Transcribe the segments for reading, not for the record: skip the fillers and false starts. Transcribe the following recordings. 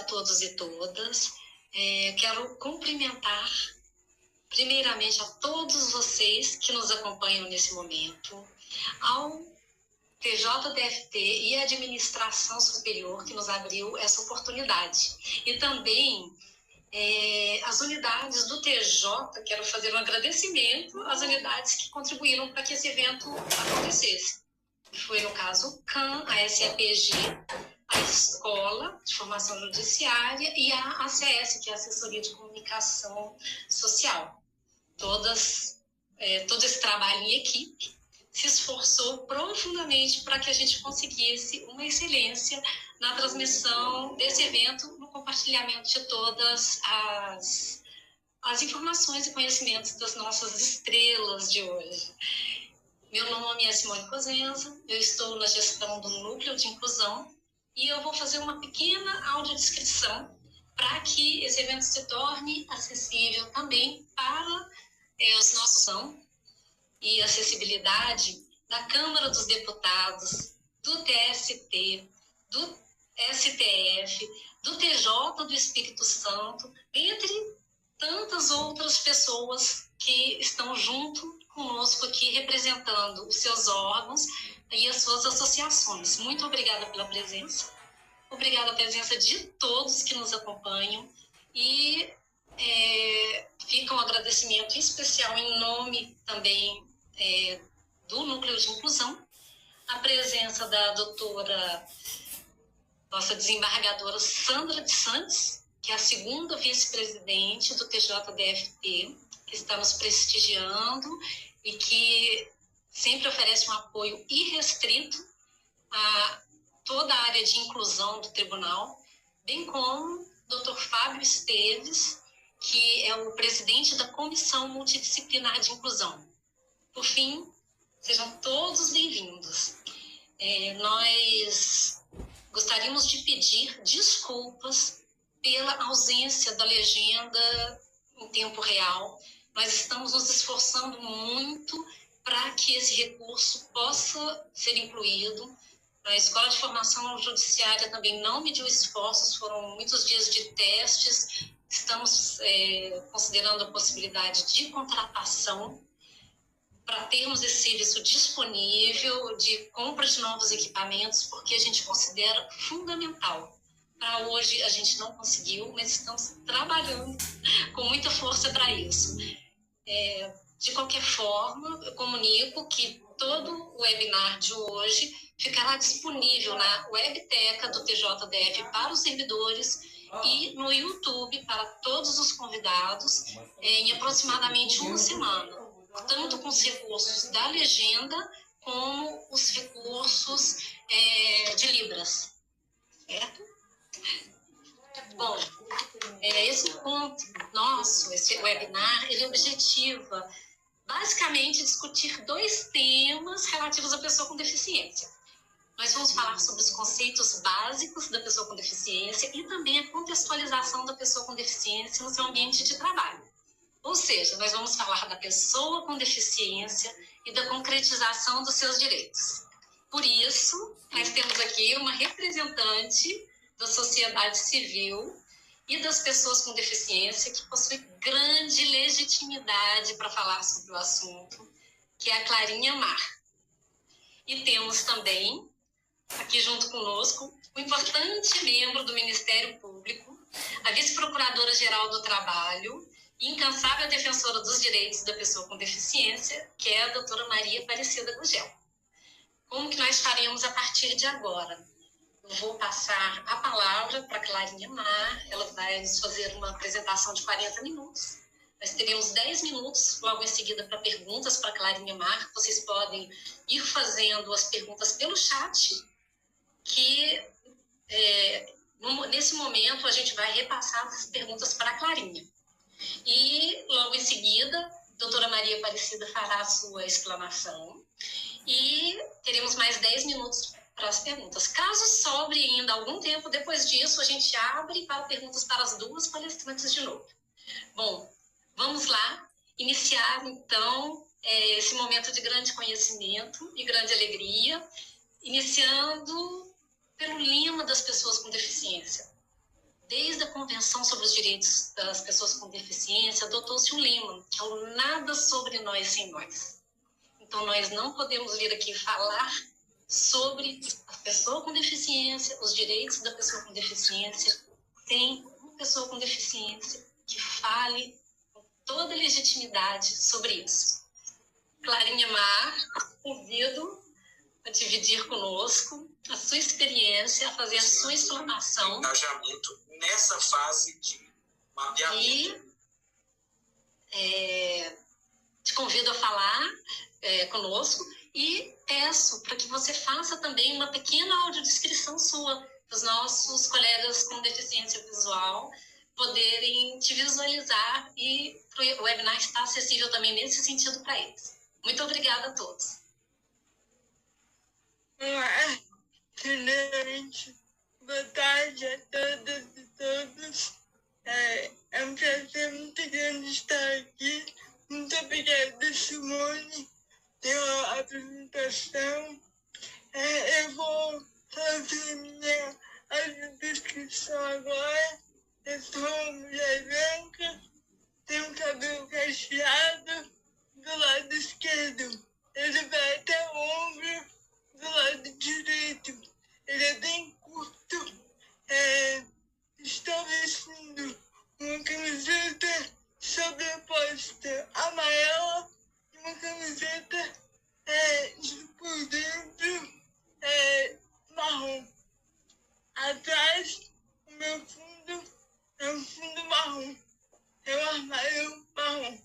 a todos e todas. Quero cumprimentar, primeiramente, a todos vocês que nos acompanham nesse momento, ao TJDFT e a Administração Superior que nos abriu essa oportunidade. E também as unidades do TJ, quero fazer um agradecimento às unidades que contribuíram para que esse evento acontecesse. Foi, no caso, o CAN, a SAPG, a Escola de Formação Judiciária e a ACS, que é a Assessoria de Comunicação Social. Todo esse trabalho em equipe se esforçou profundamente para que a gente conseguisse uma excelência na transmissão desse evento, no compartilhamento de todas as informações e conhecimentos das nossas estrelas de hoje. Meu nome é Simone Cosenza, eu estou na gestão do Núcleo de Inclusão e eu vou fazer uma pequena audiodescrição para que esse evento se torne acessível também para os nossos e acessibilidade da Câmara dos Deputados, do TST, do STF, do TJ do Espírito Santo, entre tantas outras pessoas que estão junto conosco aqui representando os seus órgãos e as suas associações. Muito obrigada pela presença. Obrigada pela presença de todos que nos acompanham e fica um agradecimento especial em nome também do Núcleo de Inclusão, a presença da doutora, nossa desembargadora Sandra de Santos, que é a segunda vice-presidente do TJDFT, que está nos prestigiando e que sempre oferece um apoio irrestrito a toda a área de inclusão do tribunal, bem como o Dr. Fábio Esteves, que é o presidente da Comissão Multidisciplinar de Inclusão. Por fim, sejam todos bem-vindos. Nós gostaríamos de pedir desculpas pela ausência da legenda em tempo real. Nós estamos nos esforçando muito para que esse recurso possa ser incluído. A Escola de Formação Judiciária também não mediu esforços, foram muitos dias de testes. Estamos considerando a possibilidade de contratação para termos esse serviço disponível, de compra de novos equipamentos, porque a gente considera fundamental. Para hoje a gente não conseguiu, mas estamos trabalhando com muita força para isso. De qualquer forma, eu comunico que todo o webinar de hoje ficará disponível na webteca do TJDF para os servidores e no YouTube para todos os convidados em aproximadamente uma semana, tanto com os recursos da legenda como os recursos de Libras, certo? Bom, esse ponto nosso, esse webinar, ele objetiva basicamente discutir dois temas relativos à pessoa com deficiência. Nós vamos falar sobre os conceitos básicos da pessoa com deficiência e também a contextualização da pessoa com deficiência no seu ambiente de trabalho. Ou seja, nós vamos falar da pessoa com deficiência e da concretização dos seus direitos. Por isso, nós temos aqui uma representante da sociedade civil e das pessoas com deficiência que possui grande legitimidade para falar sobre o assunto, que é a Clarinha Mar. E temos também, aqui junto conosco, um importante membro do Ministério Público, a vice-procuradora-geral do Trabalho e incansável defensora dos direitos da pessoa com deficiência, que é a doutora Maria Aparecida Gugel. Como que nós faremos a partir de agora? Eu vou passar a palavra para a Clarinha Mar, ela vai nos fazer uma apresentação de 40 minutos. Nós teremos 10 minutos logo em seguida para perguntas para a Clarinha Mar. Vocês podem ir fazendo as perguntas pelo chat, que nesse momento a gente vai repassar as perguntas para a Clarinha. E logo em seguida, a doutora Maria Aparecida fará a sua exclamação e teremos mais 10 minutos para as perguntas. Caso sobre ainda algum tempo depois disso, a gente abre para perguntas para as duas palestrantes de novo. Bom, vamos lá iniciar então esse momento de grande conhecimento e grande alegria, iniciando pelo lema das pessoas com deficiência. Desde a Convenção sobre os Direitos das Pessoas com Deficiência, adotou-se um lema, que é o nada sobre nós sem nós. Então, nós não podemos vir aqui falar sobre a pessoa com deficiência, os direitos da pessoa com deficiência, sem uma pessoa com deficiência que fale com toda legitimidade sobre isso. Clarinha Mar, convido a dividir conosco a sua experiência, a fazer a sua explanação. Engajamento nessa fase de mapeamento. E te convido a falar conosco e peço para que você faça também uma pequena audiodescrição sua, para os nossos colegas com deficiência visual poderem te visualizar e o webinar está acessível também nesse sentido para eles. Muito obrigada a todos. Olá, primeiramente, boa tarde a todas e todos. É um prazer muito grande estar aqui. Muito obrigada, Simone, pela apresentação. Eu vou fazer minha audiodescrição agora. Eu sou uma mulher branca, tenho cabelo cacheado do lado esquerdo. Ele vai até o ombro do lado direito. Ele é bem curto. Estou vestindo uma camiseta sobreposta amarela e uma camiseta por dentro marrom. Atrás, o meu fundo é um fundo marrom. É um armário marrom.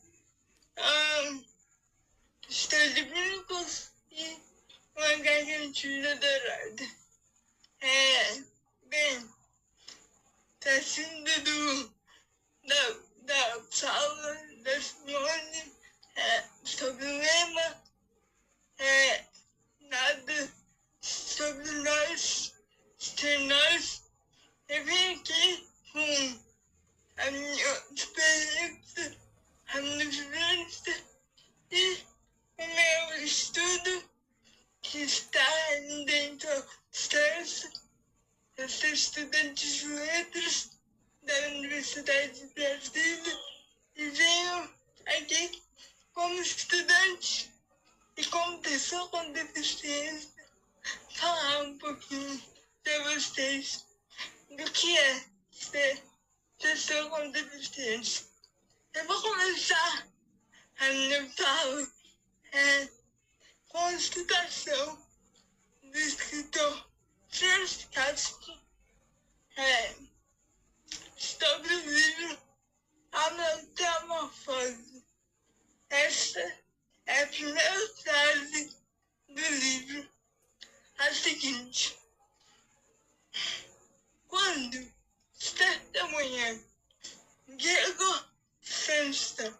Estou de brincos e uma gargantilha dourada. Bem, saindo da sala da Simone sobre o lema, nada sobre nós, sem nós. Eu vim aqui com a minha experiência, a minha vivência e o meu estudo, que está ainda em processo. Eu sou estudante de letras da Universidade de Brasília e venho aqui como estudante e como pessoa com deficiência falar um pouquinho para vocês do que é ser pessoa com deficiência. Eu vou começar a minha fala com a citação do escritor Franz Kafka sobre o livro A Metamorfose. Esta é a primeira frase do livro, a seguinte: quando, certa manhã, Gregor Samsa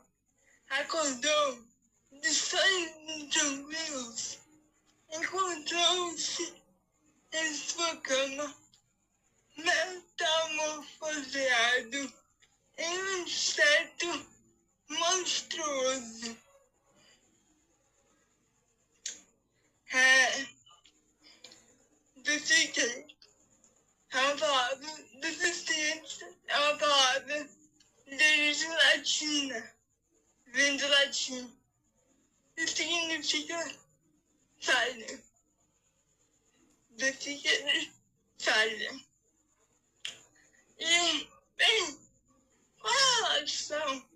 acordou de sonhos tranquilos, encontrou-se em sua cama, metamorfoseado em um inseto monstruoso. É uma palavra deficiência, é uma palavra de origem latina, vem do latim, e significa falha. Deficiência, falha. E, bem, qual é a relação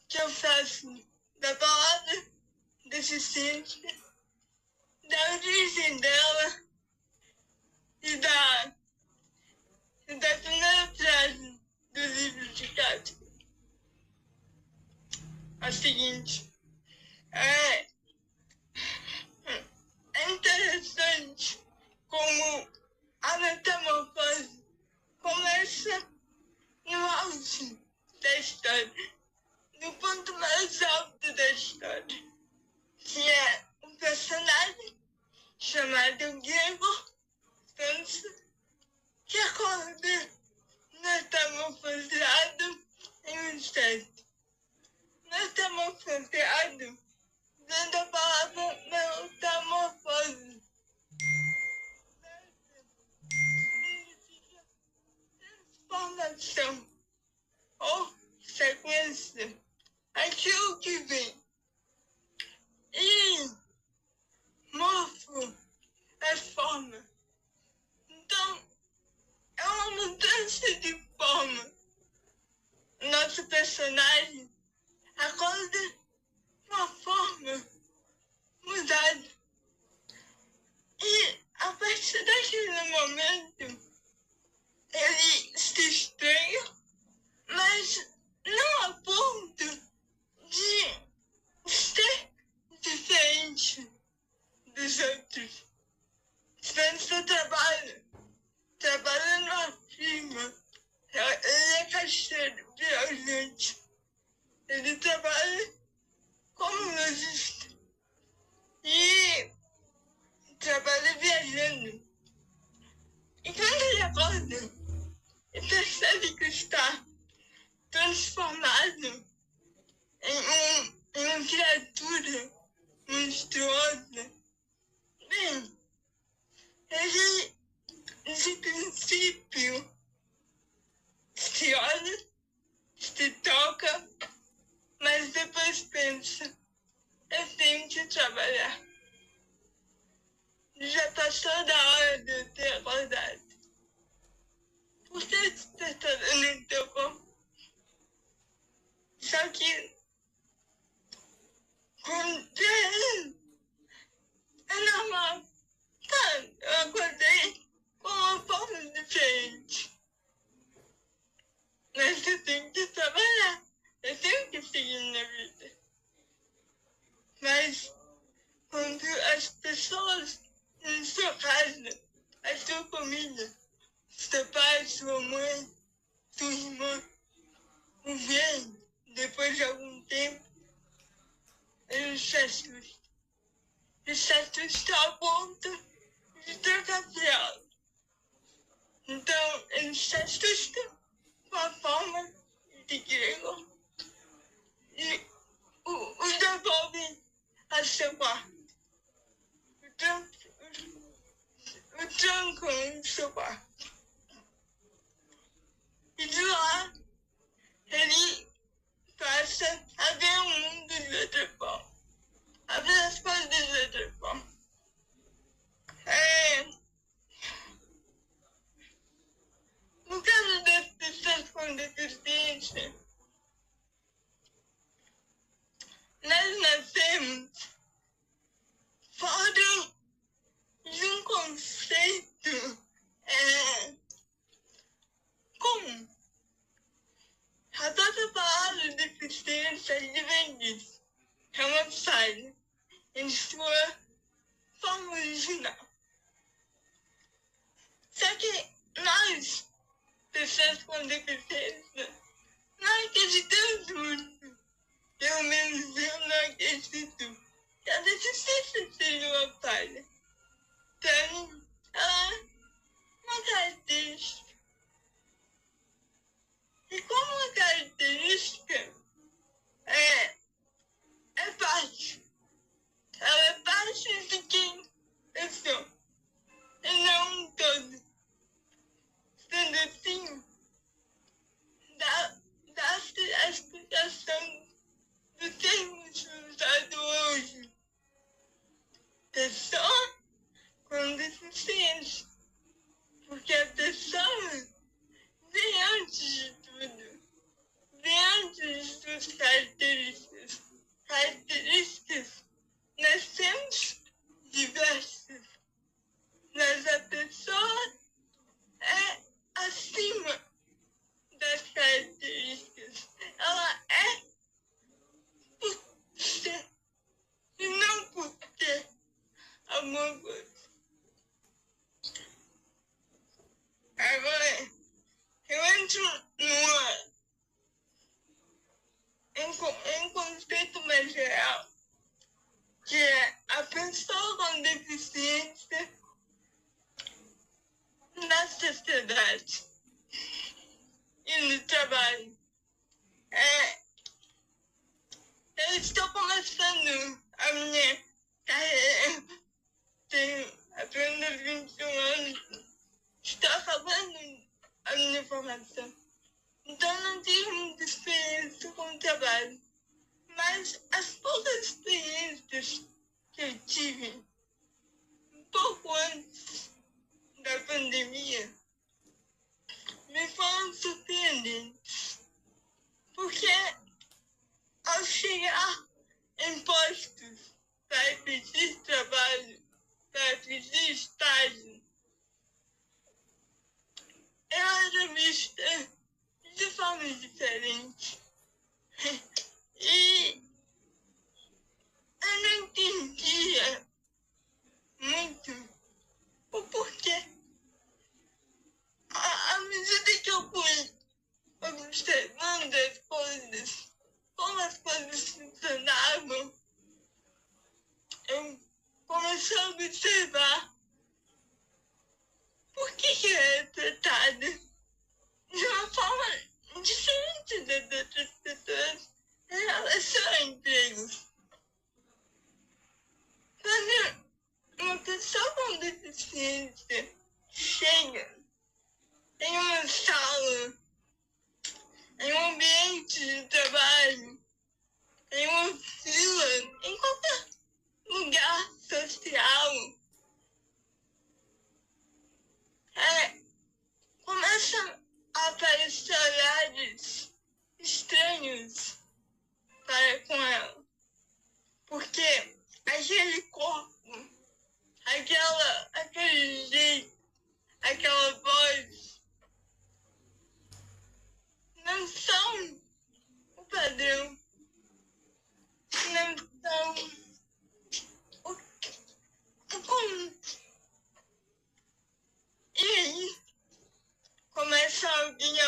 que eu faço da palavra deficiência, da origem dela e da primeira frase do livro de Kafka? A seguinte: é interessante como a metamorfose começa no auge da história, no ponto mais alto da história, que é um personagem chamado Gregor Samsa, que acorda metamorfoseado em um inseto. Metamorfoseado vem da palavra metamorfose. Significa atenção ou sequência aquilo que vem. E morfo é forma. Então, é uma mudança de forma. Nosso personagem acorda de uma forma mudada. E a partir daquele momento, ele se estranha, mas não a ponto de ser diferente dos outros. Spencer trabalha numa firma. Ele é caixeiro, viajante. Ele trabalha como lojista e trabalha viajando. E quando ele acorda, ele percebe que está transformado em uma criatura monstruosa. Bem, ele, de princípio, se olha, se toca, mas depois pensa, eu tenho que trabalhar. Já passou da hora de eu ter acordado. Por que você está dando teu corpo? Só que, é normal. Tá, eu acordei com uma forma diferente. Mas eu tenho que trabalhar. Eu tenho que seguir minha vida. Mas quando as pessoas em sua casa, a sua família, seu pai, sua mãe, sua irmã, o veem depois de algum tempo, ele se assusta. Ele se assusta ao ponto de trocar fralda. Então, ele se assusta com a forma de Gregor e o devolve a seu quarto. O trancam em seu quarto. E de lá, ele passa a ver o mundo de outra forma. A ver as coisas de outra forma. No caso das pessoas com deficiência, nós nascemos fora de um conceito comum. A própria palavra deficiência vem disso. É uma falha em sua forma original. Só que nós, pessoas com deficiência, não acreditamos muito. Pelo menos eu não acredito que a deficiência seja uma falha. Para mim, ela é uma característica. E como uma característica, é parte. Ela é parte de quem eu sou. E não um todo. Sendo assim, dá-se a explicação do termo usado hoje. Pessoa com deficiência. Porque a pessoa vem antes de tudo. Vem antes de suas características. Características nascemos diversas. Mas a pessoa é acima das características. Ela é por ser e não por ter alguma coisa. Agora, eu entro em um conceito mais geral, que é a pessoa com deficiência na sociedade e no trabalho. Eu estou começando a minha carreira, tenho apenas 21 anos, estou acabando a minha formação. trabalho. Mas as poucas experiências que eu tive, um pouco antes da pandemia, me foram surpreendentes. Porque ao chegar em postos para pedir trabalho, para pedir estágio, eu era vista de forma diferente. E eu não entendia muito o porquê. À medida que eu fui observando as coisas, como as coisas funcionavam, eu comecei a observar por que eu era tratada de uma forma diferente das outras pessoas em relação a empregos. Quando uma pessoa com deficiência chega em uma sala, em um ambiente de trabalho, em uma fila, em qualquer lugar social, começam a aparecer olhares estranhos para com ela. Porque aquele corpo, aquele jeito, aquela voz, não são o padrão, não são o comum. E aí, começa alguém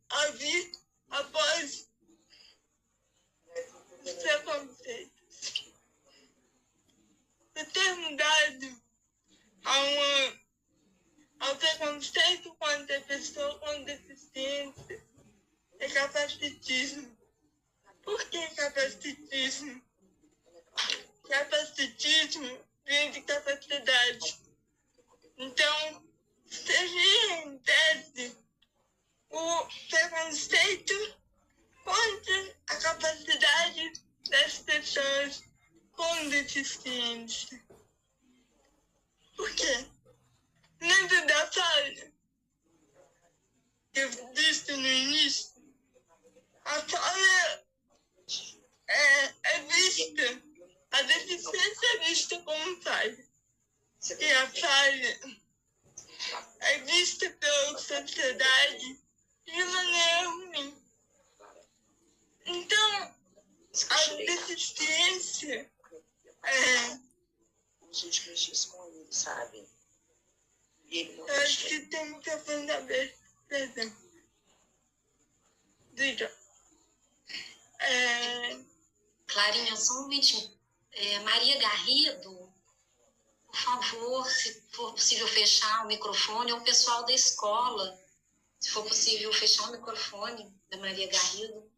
a vir após os preconceitos. Eu ter mudado ao preconceito contra a pessoa com deficiência é capacitismo. Por que capacitismo? Capacitismo vem de capacidade. Então, seria em tese o preconceito contra a capacidade das pessoas com deficiência. Por quê? Lembra da falha que eu disse no início? A falha é vista, a deficiência é vista como falha. E a falha é vista pela sociedade de maneira ruim. Então, a deficiência os últimos dias com ele, sabe? E ele não eu acho que tem o microfone aberto. Perdão. Diga. Clarinha, só um momentinho. Maria Garrido, por favor, se for possível fechar o microfone, ou o pessoal da escola, se for possível fechar o microfone da Maria Garrido.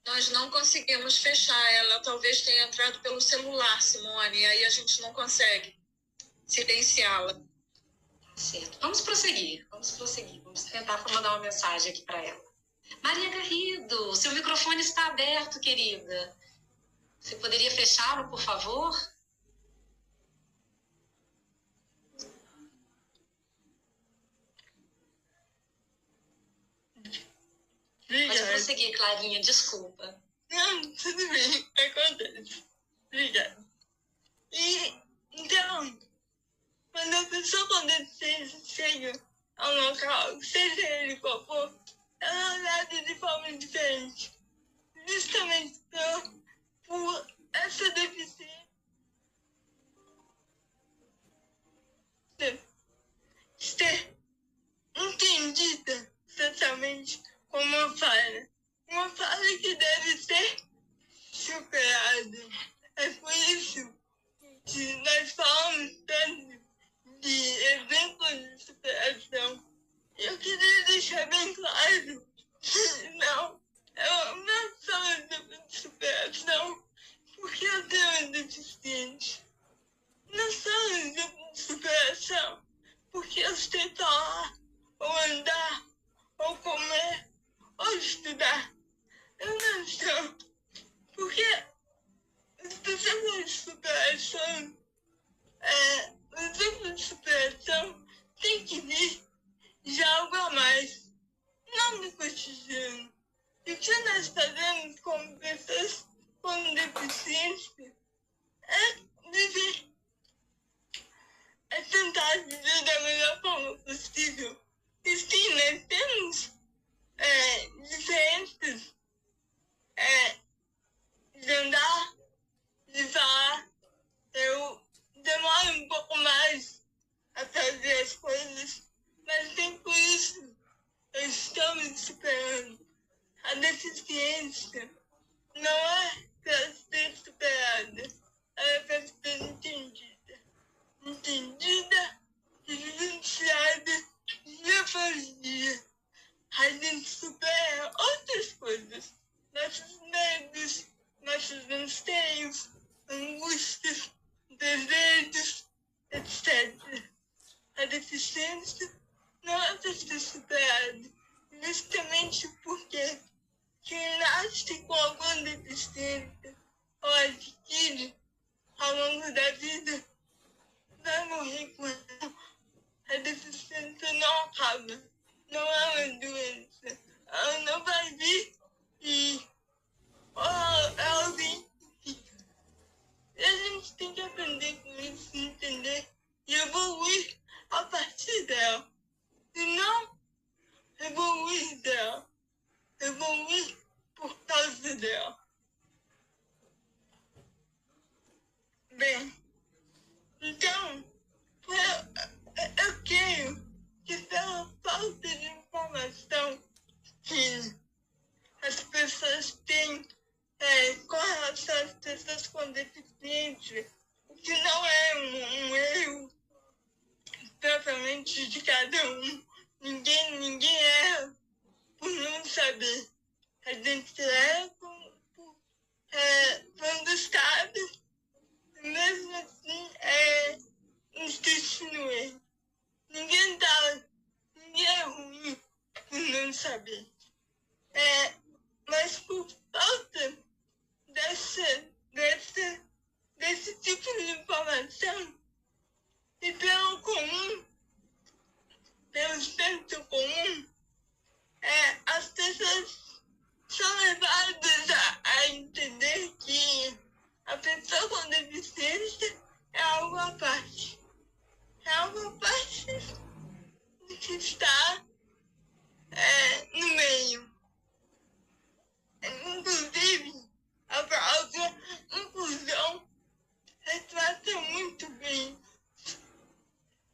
Nós não conseguimos fechar, ela talvez tenha entrado pelo celular, Simone, e aí a gente não consegue silenciá-la. Certo, vamos prosseguir, vamos tentar mandar uma mensagem aqui para ela. Maria Garrido, seu microfone está aberto, querida. Você poderia fechá-lo, por favor? Pode prosseguir, Clarinha, desculpa. Não, tudo bem, acontece. Obrigada. E, então, quando a pessoa com deficiência chega ao local, seja ele qual for, ela é olhada de forma diferente. Justamente por essa deficiência ser entendida socialmente como uma falha. Uma falha que deve ser superada. É por isso que nós falamos tanto de exemplos de superação. Eu queria deixar bem ciclo de superação, o ciclo de superação tem que vir de algo a mais, não do cotidiano. E o que nós fazemos como pessoas com deficiência é viver, é tentar viver da melhor forma possível. E sim, nós temos diferenças de andar, de falar. Eu demoro um pouco mais a fazer as coisas, mas nem por isso eu estou me superando. A deficiência não é para ser superada, ela é para ser entendida. Entendida e vivenciada dia após dia. A gente supera outras coisas, nossos medos, nossos anseios, angústias, desejos, etc. A deficiência não é para ser superada, justamente porque quem nasce com alguma deficiência ou adquire ao longo da vida vai morrer com ela. A deficiência não acaba, não é uma doença. Ela não vai vir e ela vem e fica. E a gente tem que aprender com isso, entender e evoluir a partir dela. E não evoluir dela, evoluir por causa dela. Bem, então, eu creio que pela falta de informação que as pessoas têm com relação às pessoas com deficiência, o que não é um erro propriamente de cada um. Ninguém erra por não saber. A gente erra quando sabe, mesmo assim insiste no erro. Ninguém é ruim por não saber. Mas por falta desse tipo de informação e pelo senso comum, as pessoas são levadas a entender que a pessoa com deficiência é algo à parte. É algo à parte do que está no meio. Inclusive, a palavra inclusão retrata muito bem.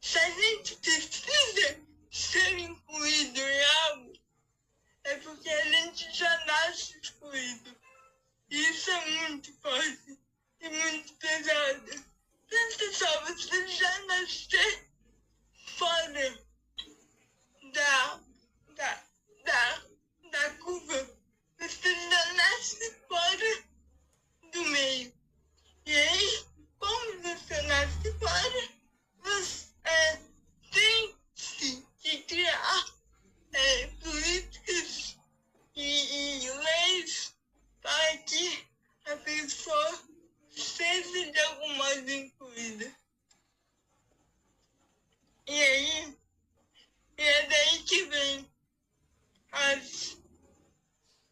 Se a gente precisa ser incluído em algo, é porque a gente já nasce excluído. E isso é muito forte e muito pesado. Pensa só, você já nascer fora da curva. Você já nasce fora do meio. E aí, como você nasce fora, você tem que criar políticas e leis para que a pessoa seja de algum modo incluída. E aí, é daí que vem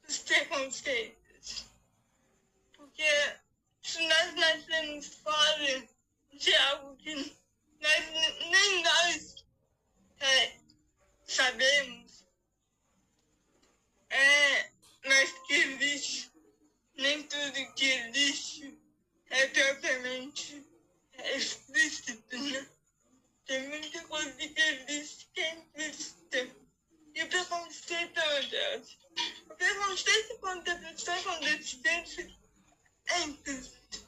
os preconceitos. Porque se nós nascemos fora de algo que nem nós sabemos, mas que existe, nem tudo que existe é propriamente explícito, né? Tem muita coisa que existe que é implícita. E o preconceito é uma delas. O preconceito contra a pessoa com deficiência é implícito.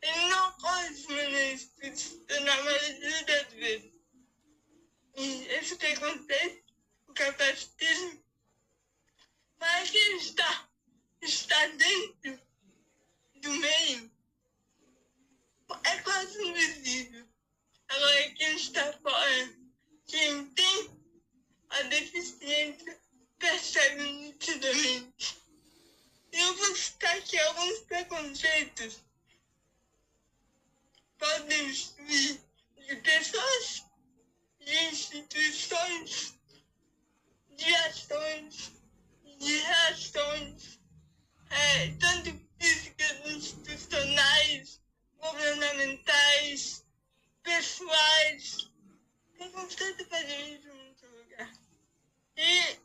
Ele não ocorre de maneira explícita na maioria das vezes. E esse preconceito, o capacitismo, para quem está dentro do meio, é quase invisível. Agora, quem está fora, quem tem a deficiência, percebe nitidamente. Eu vou citar aqui alguns preconceitos modos de pessoas, de instituições, de ações, de reações, tanto físicas, institucionais, governamentais, pessoais. Eu consigo fazer isso em muito lugar. E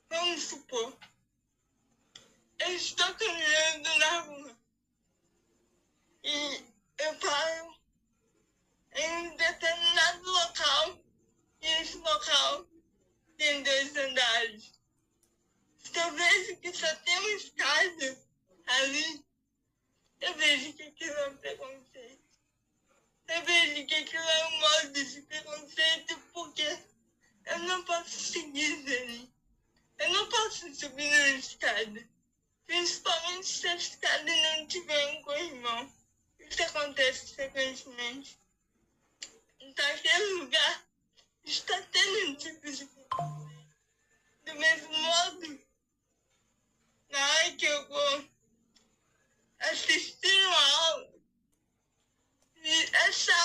vamos supor, eu estou caminhando na rua e eu paro em um determinado local e esse local tem 2 andares. Se eu vejo que só tem uma escada ali, eu vejo que aquilo é um preconceito. Eu vejo que aquilo é um modo de preconceito porque eu não posso seguir ali. Eu não posso subir numa escada. Principalmente se a escada não tiver um corrimão. Isso acontece frequentemente. Então, aquele lugar está tendo um tipo de preconceito. Do mesmo modo, na hora que eu vou assistir uma aula, e nessa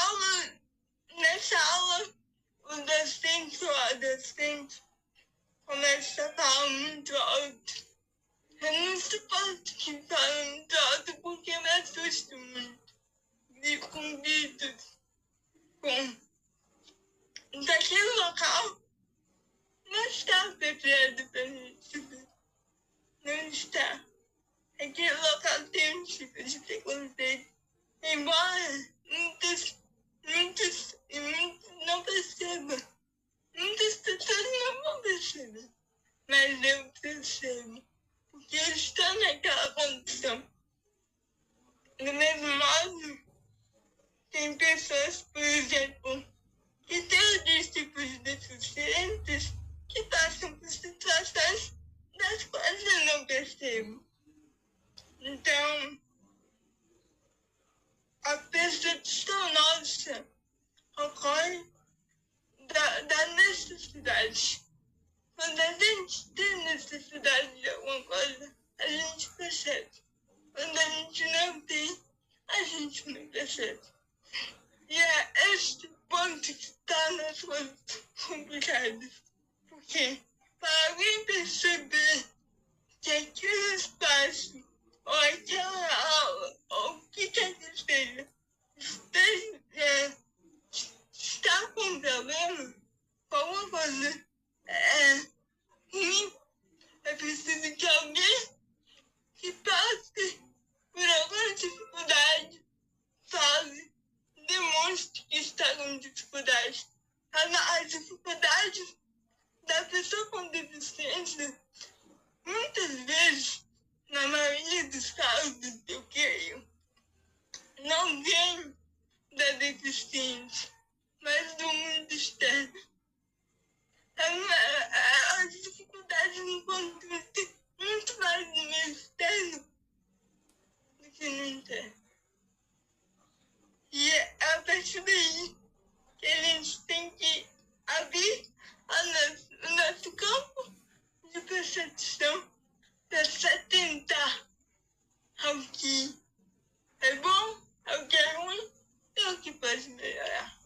aula, o docente ou a docente começa a falar muito alto. Eu não suporto que fala muito alto porque me assusto muito. Com gritos, daquele local não está preparado para gente. Não está. Aquele local tem um tipo de preconceito. Embora muitos não percebam. Muitas pessoas não vão perceber. Mas eu percebo. Porque eu estou naquela condição. Do mesmo modo, tem pessoas, por exemplo, que têm outros tipos de deficiências que passam por situações das quais eu não percebo. Então, a percepção nossa ocorre da necessidade. Quando a gente tem necessidade de alguma coisa, a gente percebe. Quando a gente não tem, a gente não percebe. E é este ponto que está nas coisas complicadas. Porque para alguém perceber que aquele espaço, ou aquela aula, ou o que quer que seja, está com um problema, com alguma coisa ruim, é preciso que alguém que passe por alguma dificuldade fale, demonstre que está com dificuldade. As dificuldades da pessoa com deficiência, muitas vezes, na maioria dos casos, eu creio, não vem da deficiência, mas do mundo externo. As dificuldades encontram-se muito mais no meio externo do que no interno. E é a partir daí que a gente tem que abrir o nosso campo de percepção para se atentar ao que é bom, ao que é ruim e ao que pode melhorar.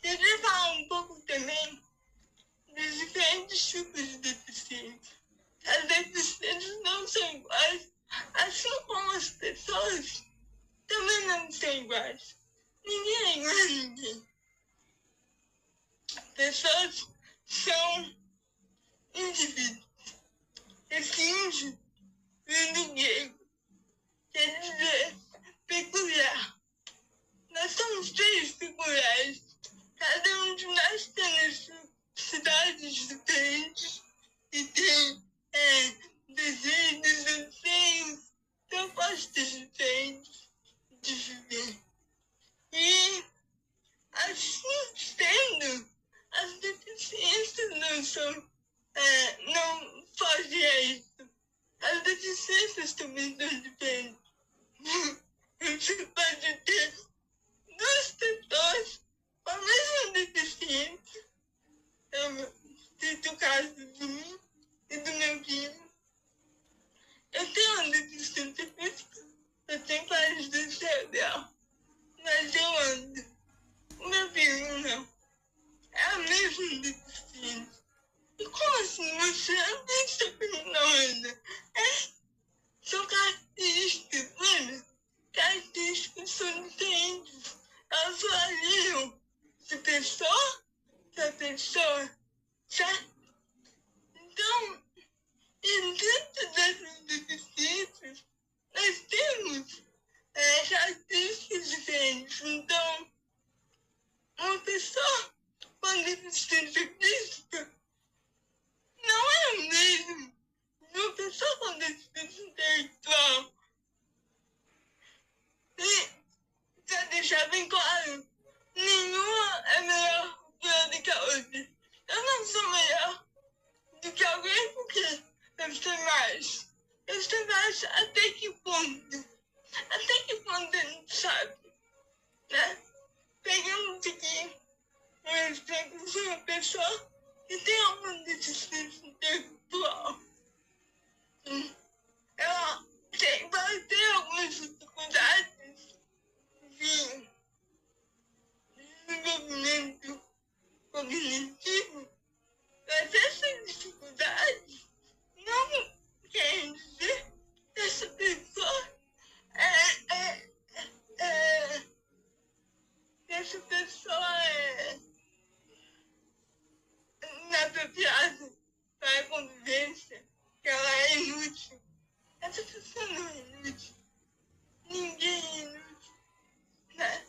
Queria falar um pouco também dos diferentes tipos de deficiência. As deficiências não são iguais, assim como as pessoas também não são iguais. Ninguém é igual a ninguém. Pessoas são indivíduos. Esse índivíduo vem do grego, quer dizer peculiar. Nós somos seres peculiares. Cada um de nós tem necessidades diferentes e tem desejos, anseios, propostas diferentes de viver. E assim sendo, as deficiências não fogem a isso. As deficiências também são diferentes. Você pode ter 2 pessoas com a mesma deficiência. Eu cito o caso de mim e do meu filho. Eu tenho uma deficiência física do cerebral. Mas eu ando. O meu filho não. É a mesma deficiência. E como assim você anda e seu filho não anda? São características, lembra? Características são diferentes. Elas variam de pessoa para pessoa, certo? Então, e dentro dessas deficiências, nós temos características diferentes. Então, uma pessoa com deficiência física não é o mesmo de uma pessoa com deficiência intelectual. E, para deixar bem claro, nenhuma é melhor do que a outra. Eu não sou melhor do que alguém porque eu sei mais. Eu sei mais até que ponto. Até que ponto a gente sabe, né? Pegamos aqui um exemplo de uma pessoa que tem alguma deficiência intelectual. Ela vai ter algumas dificuldades de desenvolvimento cognitivo, mas essas dificuldades não querem dizer que essa pessoa é inapropriada para a convivência, que ela é inútil. Essa pessoa não é inútil. Ninguém é inútil, né?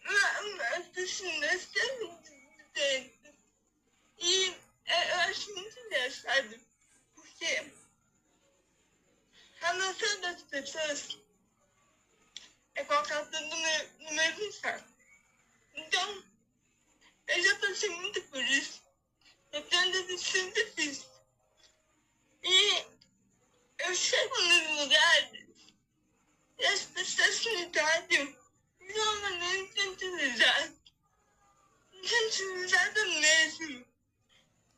Mas assim, nós temos diferenças. E eu acho muito engraçado, porque a noção das pessoas é colocar tudo no mesmo saco. Então, eu já passei muito por isso. Eu tenho deficiência física. E eu chego nos lugares e as pessoas me tratam de uma maneira infantilizada. Infantilizada mesmo.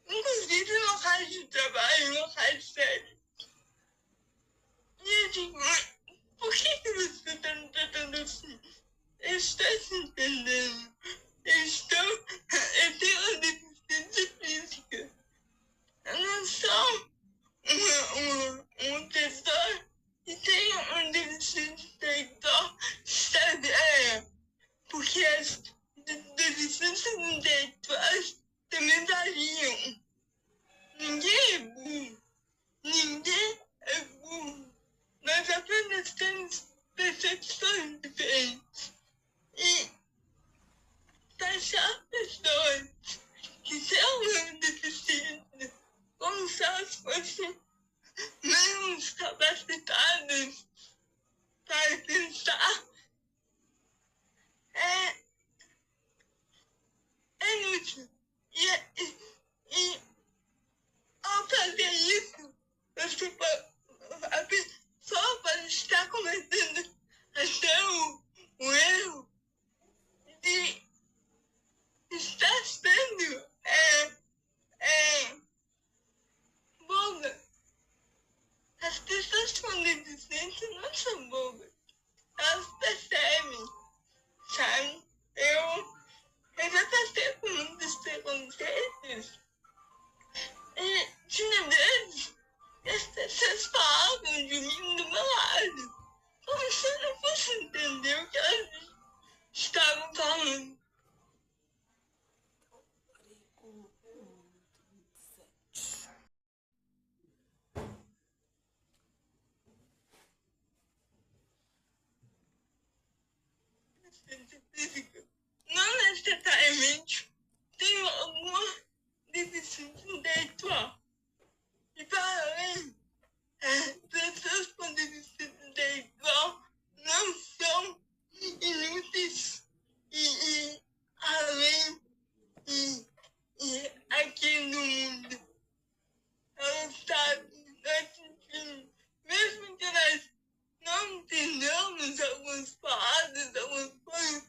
Inclusive em locais de trabalho, em locais sérios. E eu digo, por que você está me tratando assim? Eu estou se entendendo. Eu tenho uma deficiência física. Eu não sou uma pessoa que tem uma deficiência intelectual séria. Porque as deficiências intelectuais também variam. Ninguém é burro. Ninguém é burro. Nós apenas temos percepções diferentes. E taxar pessoas que são deficientes como se elas fossem menos capacitadas para pensar é inútil. E ao fazer isso, a pessoa pode estar cometendo até o erro de estar sendo boba. As pessoas com deficiência não são bobas. Elas percebem, sabe? Eu já passei por muitos preconceitos. E tinha vezes que as pessoas falavam de mim do meu lado. Como se eu não fosse entender o que elas estavam falando. Não necessariamente tenho alguma deficiência intelectual. E para além, pessoas com deficiência intelectual não são inúteis e além e aqui no mundo. Elas sabem, nós sentimos, mesmo que nós não entendamos algumas palavras, algumas coisas,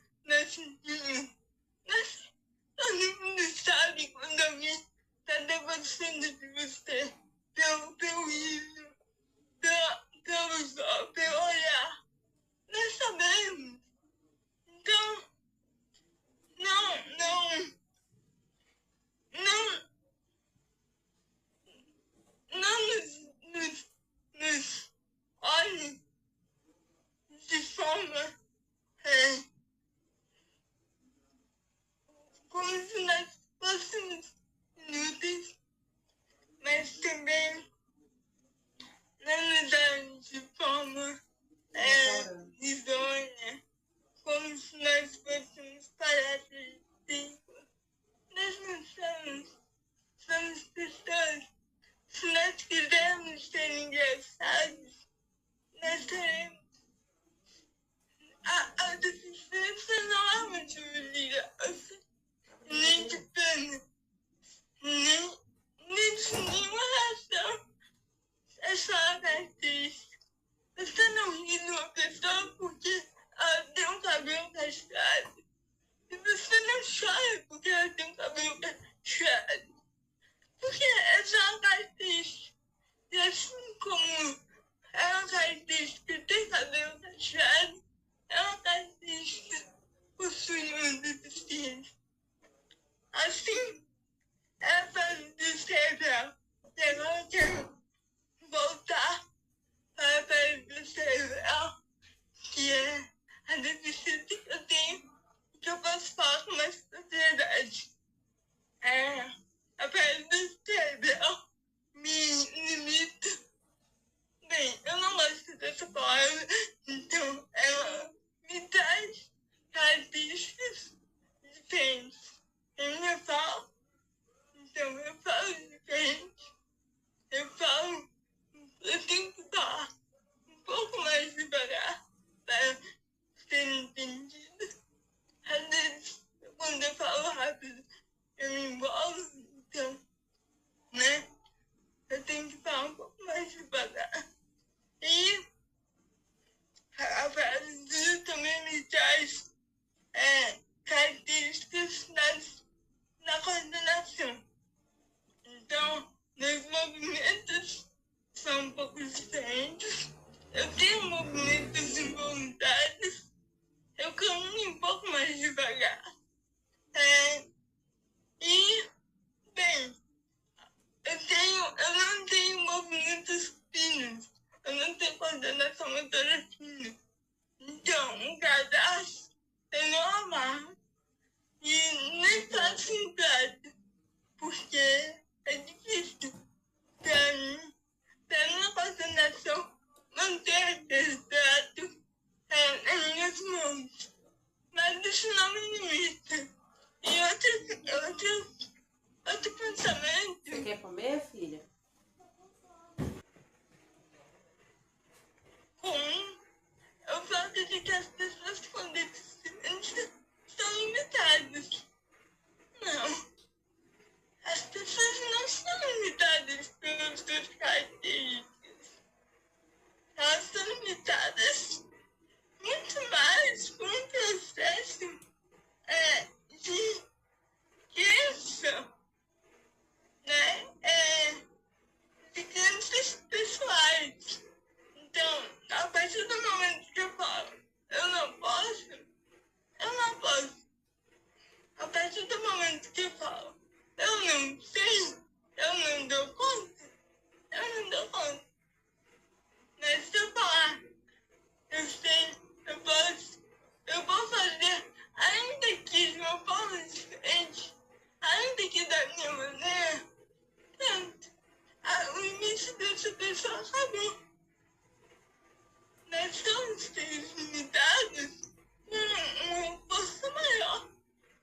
somos seres limitados com uma força maior.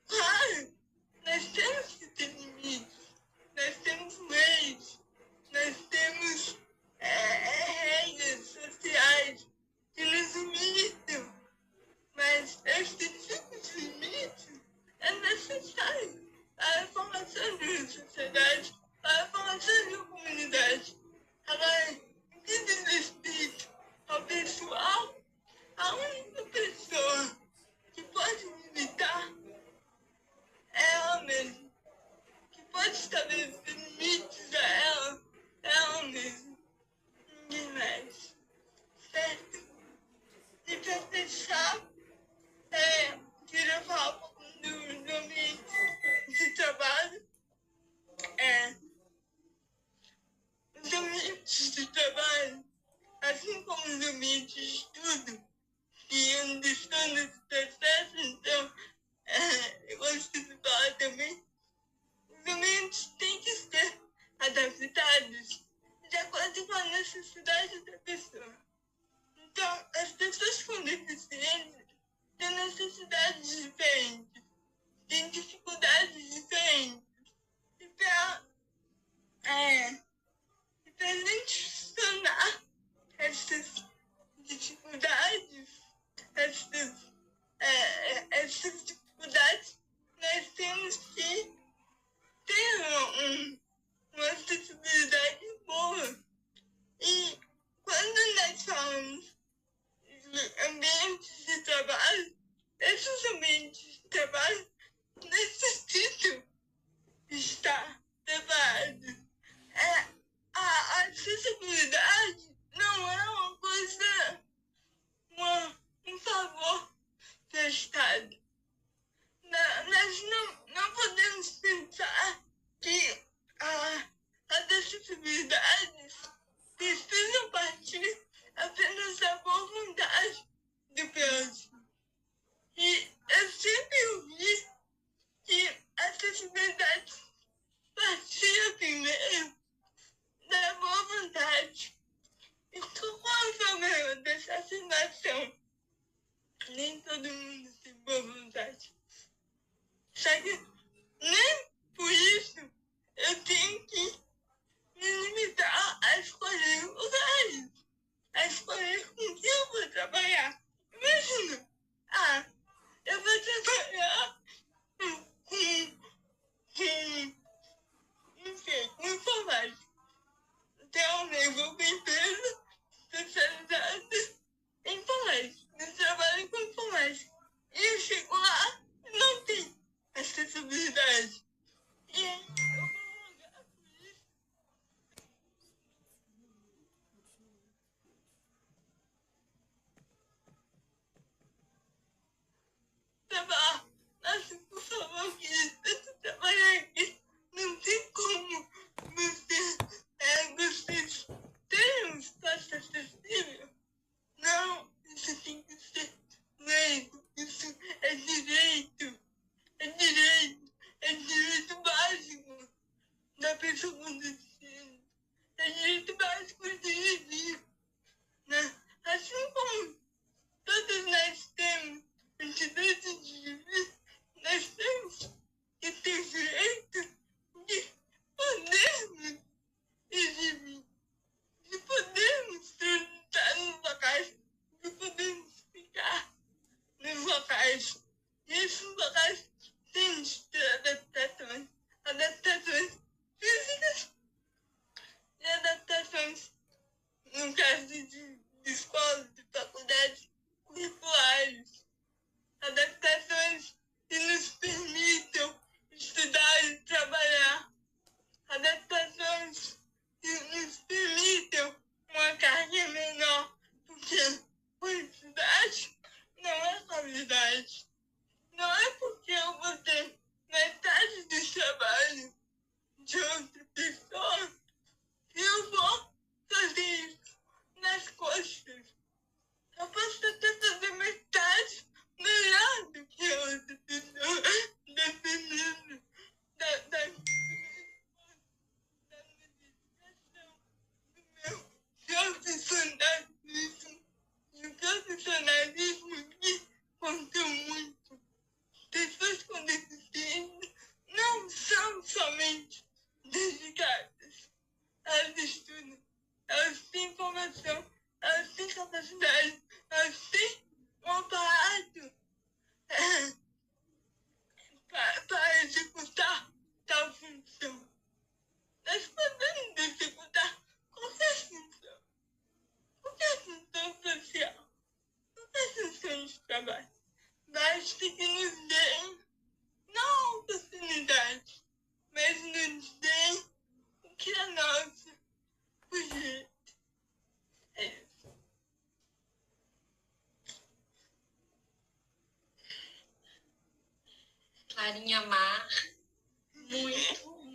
Claro, nós temos que ter limites, nós temos leis, nós temos regras sociais que nos limitam, mas esse tipo de limite é necessário para a formação de uma sociedade, para a formação de uma comunidade. Agora, o que diz respeito ao pessoal, a única pessoa que pode limitar é ela mesma, que pode estabelecer limites a ela mesma, ninguém mais, certo? E para fechar, queria falar um pouco do ambiente de trabalho. Os ambientes de trabalho, assim como os ambientes de estudo, que eu estou nesse processo, então eu gosto de falar também, os ambientes têm que ser adaptados de acordo com a necessidade da pessoa. Então, as pessoas com deficiência têm necessidades diferentes, têm dificuldades diferentes. E para a gente sanar essas dificuldades, nós temos que ter uma acessibilidade boa. E quando nós falamos de ambientes de trabalho, esses ambientes de trabalho necessitam estar preparados. A acessibilidade não é uma coisa, um favor prestado. Nós não podemos pensar que as acessibilidades precisam partir apenas da boa vontade do próximo. E eu sempre ouvi que a acessibilidade partia primeiro da boa vontade. Então, qual é o problema dessa afirmação? Nem todo mundo tem boa vontade. Só que nem por isso eu tenho que me limitar a escolher lugares, a escolher com quem eu vou trabalhar. Imagina, eu vou trabalhar com informática. Então, eu vou para a empresa especializada em informática. Eu trabalho com informática. E eu chego lá e não tem acessibilidade. assim, um aparato para executar tal função. Nós podemos executar qualquer função social, qualquer função de trabalho. Basta que nos deem não a oportunidade, mas nos deem o que é nosso, o jeito. É isso. Clarinha Mar,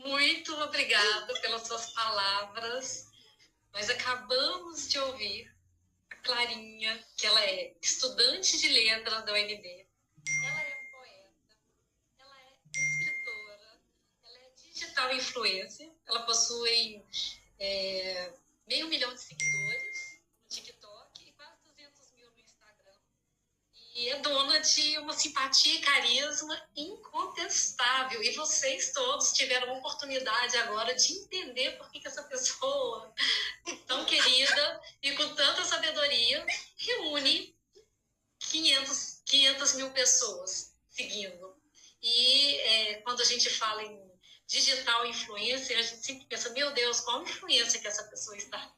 muito obrigada pelas suas palavras. Nós acabamos de ouvir a Clarinha, que ela é estudante de letras da UNB. Ela é poeta, ela é escritora, ela é digital influencer. Ela possui 500 mil de seguidores no TikTok e quase 200 mil no Instagram. E é dona de uma simpatia e carisma incontestável. E vocês todos tiveram a oportunidade agora de entender por que essa pessoa tão querida e com tanta sabedoria reúne 500 mil pessoas seguindo. E quando a gente fala em digital influencer, a gente sempre pensa, meu Deus, qual influência que essa pessoa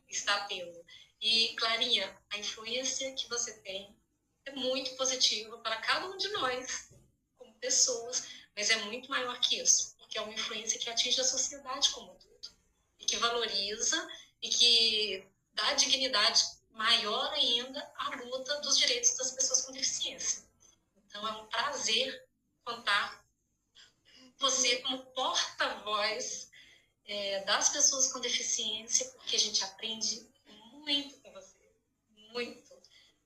está tendo? E, Clarinha, a influência que você tem é muito positiva para cada um de nós, como pessoas, mas é muito maior que isso, porque é uma influência que atinge a sociedade como um todo, e que valoriza e que dá dignidade maior ainda à luta dos direitos das pessoas com deficiência. Então, é um prazer contar você como porta-voz das pessoas com deficiência, porque a gente aprende muito com você, muito.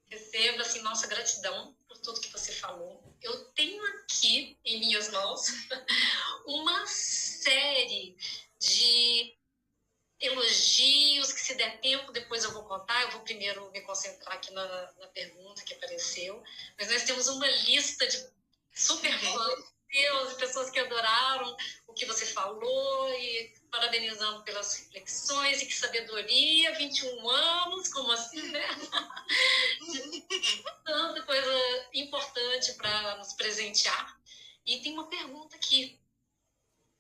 Receba, assim, nossa gratidão por tudo que você falou. Eu tenho aqui, em minhas mãos, uma série de elogios que, se der tempo, depois eu vou contar. Eu vou primeiro me concentrar aqui na pergunta que apareceu. Mas nós temos uma lista de super fãs seus, de pessoas que adoraram o que você falou e parabenizando pelas reflexões. E que sabedoria, 21 anos, como assim, né? Tanta coisa importante para nos presentear. E tem uma pergunta aqui.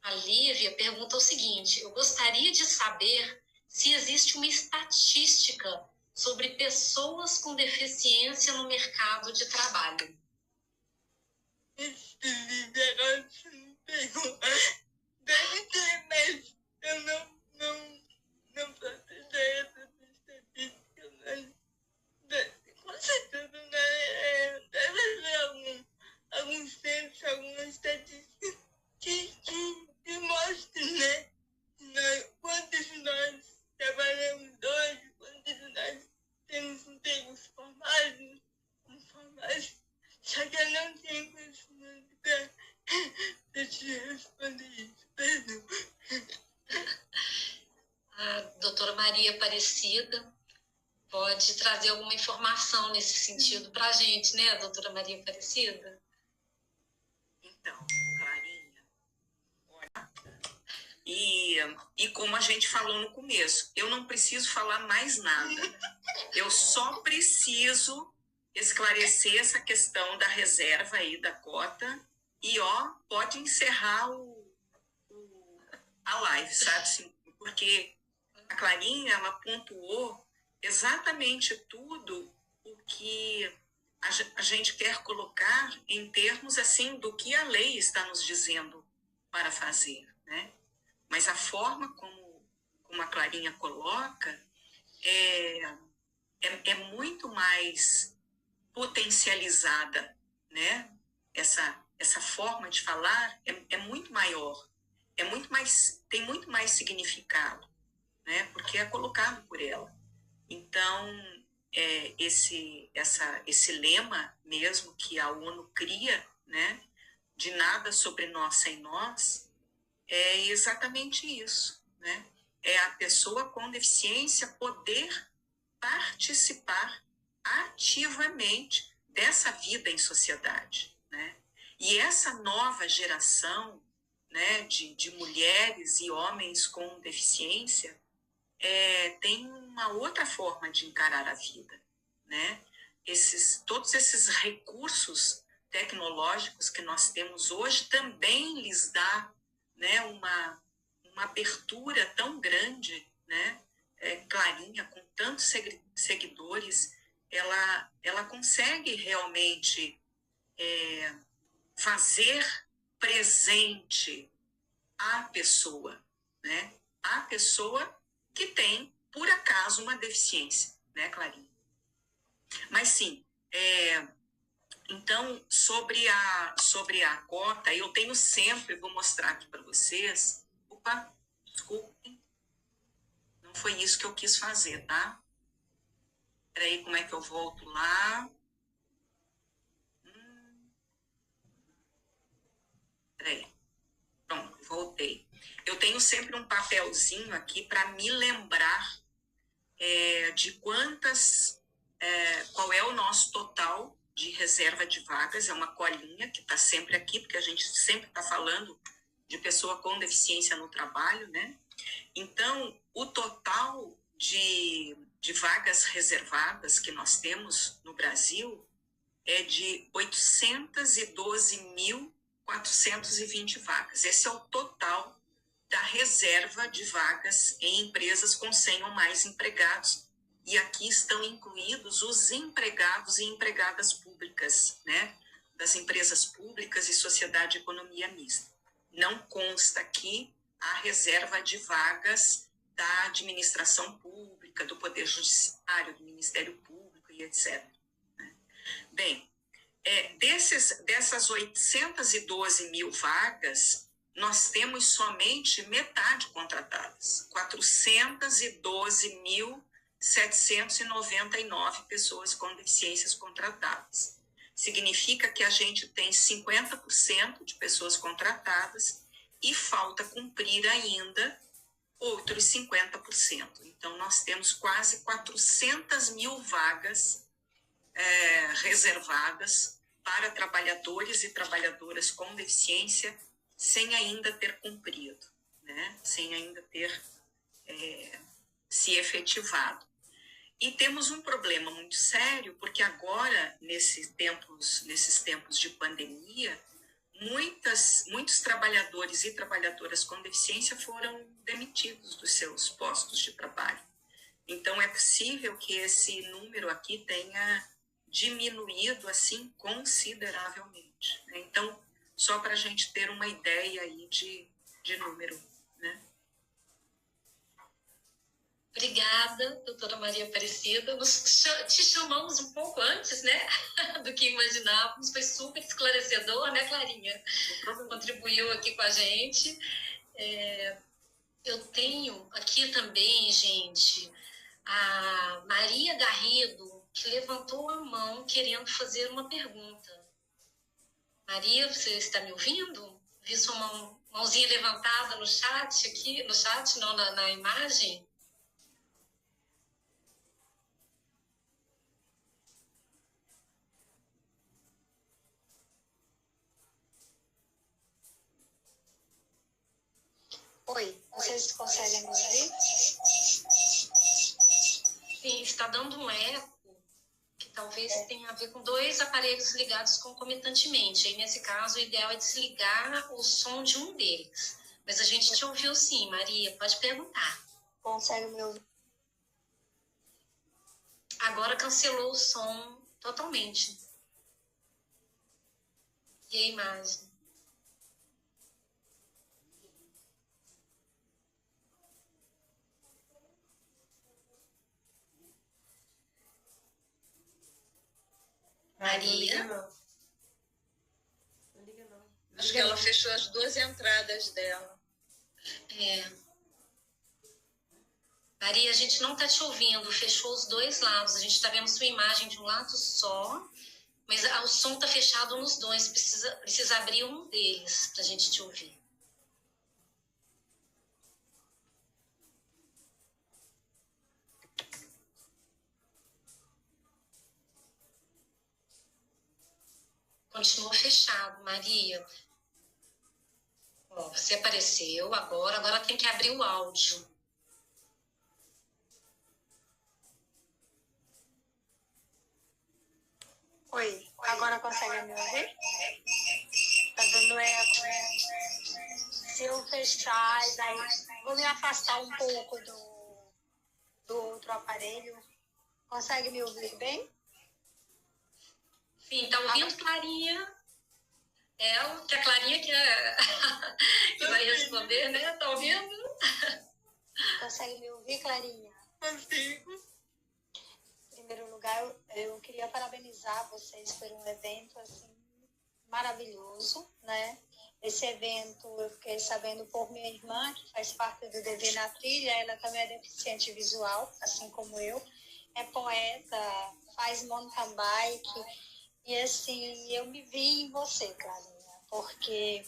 A Lívia pergunta o seguinte: eu gostaria de saber se existe uma estatística sobre pessoas com deficiência no mercado de trabalho. Agora você me pegou. Deve ter, mas eu não faço ideia dessa estatística, mas com certeza, né? Deve haver algum censo, alguma estatística que mostre, né? Quantos nós trabalhamos hoje, quantos nós temos empregos formais, informais. Só que eu não tenho conhecimento para te responder isso. Perdão. A doutora Maria Aparecida pode trazer alguma informação nesse sentido para a gente, né, doutora Maria Aparecida? Então, Clarinha, olha, e como a gente falou no começo, eu não preciso falar mais nada. Eu só preciso esclarecer essa questão da reserva aí, da cota, e pode encerrar a live, sabe? Assim, porque a Clarinha, ela pontuou exatamente tudo o que a gente quer colocar em termos, assim, do que a lei está nos dizendo para fazer, né? Mas a forma como a Clarinha coloca é muito mais potencializada, né? Essa forma de falar é muito maior, tem muito mais significado, né? Porque é colocado por ela. Então, esse lema mesmo que a ONU cria, né? De nada sobre nós sem nós, é exatamente isso, né? É a pessoa com deficiência poder participar ativamente dessa vida em sociedade, né? E essa nova geração, né, de mulheres e homens com deficiência tem uma outra forma de encarar a vida, né? todos esses recursos tecnológicos que nós temos hoje também lhes dá, né, uma abertura tão grande, né? Clarinha, com tantos seguidores, ela consegue realmente fazer presente a pessoa, né? A pessoa que tem, por acaso, uma deficiência, né, Clarinha? Mas sim, então, sobre a cota, eu tenho sempre, vou mostrar aqui para vocês. Opa, desculpem. Não foi isso que eu quis fazer, tá? Peraí, como é que eu volto lá? Peraí. Pronto, voltei. Eu tenho sempre um papelzinho aqui para me lembrar de qual é o nosso total de reserva de vagas. É uma colinha que está sempre aqui, porque a gente sempre está falando de pessoa com deficiência no trabalho, né? Então, o total de vagas reservadas que nós temos no Brasil é de 812.420 vagas. Esse é o total da reserva de vagas em empresas com 100 ou mais empregados. E aqui estão incluídos os empregados e empregadas públicas, né? Das empresas públicas e sociedade de economia mista. Não consta aqui a reserva de vagas da administração pública, do Poder Judiciário, do Ministério Público e etc. Bem, dessas 812 mil vagas, nós temos somente metade contratadas, 412.799 pessoas com deficiências contratadas. Significa que a gente tem 50% de pessoas contratadas e falta cumprir ainda outros 50%. Então, nós temos quase 400 mil vagas reservadas para trabalhadores e trabalhadoras com deficiência sem ainda ter cumprido, né? Sem ainda ter se efetivado. E temos um problema muito sério, porque agora, nesses tempos de pandemia, muitos trabalhadores e trabalhadoras com deficiência foram demitidos dos seus postos de trabalho. Então, é possível que esse número aqui tenha diminuído, assim, consideravelmente, né? Então, só para a gente ter uma ideia aí de número, né? Obrigada, doutora Maria Aparecida. Te chamamos um pouco antes, né, do que imaginávamos. Foi super esclarecedor, né, Clarinha? Contribuiu aqui com a gente. Eu tenho aqui também, gente, a Maria Garrido, que levantou a mão querendo fazer uma pergunta. Maria, você está me ouvindo? Vi sua mãozinha levantada no chat aqui, no chat, não, na imagem. Oi, vocês conseguem me ouvir? Sim, está dando um eco, que talvez tenha a ver com 2 aparelhos ligados concomitantemente. Aí, nesse caso, o ideal é desligar o som de um deles. Mas a gente te ouviu sim, Maria, pode perguntar. Consegue me ouvir? Agora cancelou o som totalmente. E a imagem? Maria? Não liga não. Acho que ela fechou as 2 entradas dela. Maria, a gente não está te ouvindo, fechou os 2 lados. A gente está vendo sua imagem de um lado só, mas o som está fechado nos 2. Precisa abrir um deles para a gente te ouvir. Continua fechado, Maria. Ó, você apareceu agora tem que abrir o áudio. Agora consegue me ouvir? Tá dando eco, né? Se eu fechar, daí vou me afastar um pouco do outro aparelho. Consegue me ouvir bem? Sim, tá ouvindo, Clarinha? Que a Clarinha que vai responder, né? Tá ouvindo? Consegue me ouvir, Clarinha? Consigo. Em primeiro lugar, eu queria parabenizar vocês por um evento assim, maravilhoso, né? Esse evento eu fiquei sabendo por minha irmã, que faz parte do DV na Trilha. Ela também é deficiente visual, assim como eu. É poeta, faz mountain bike. E assim, eu me vi em você, Clarinha, porque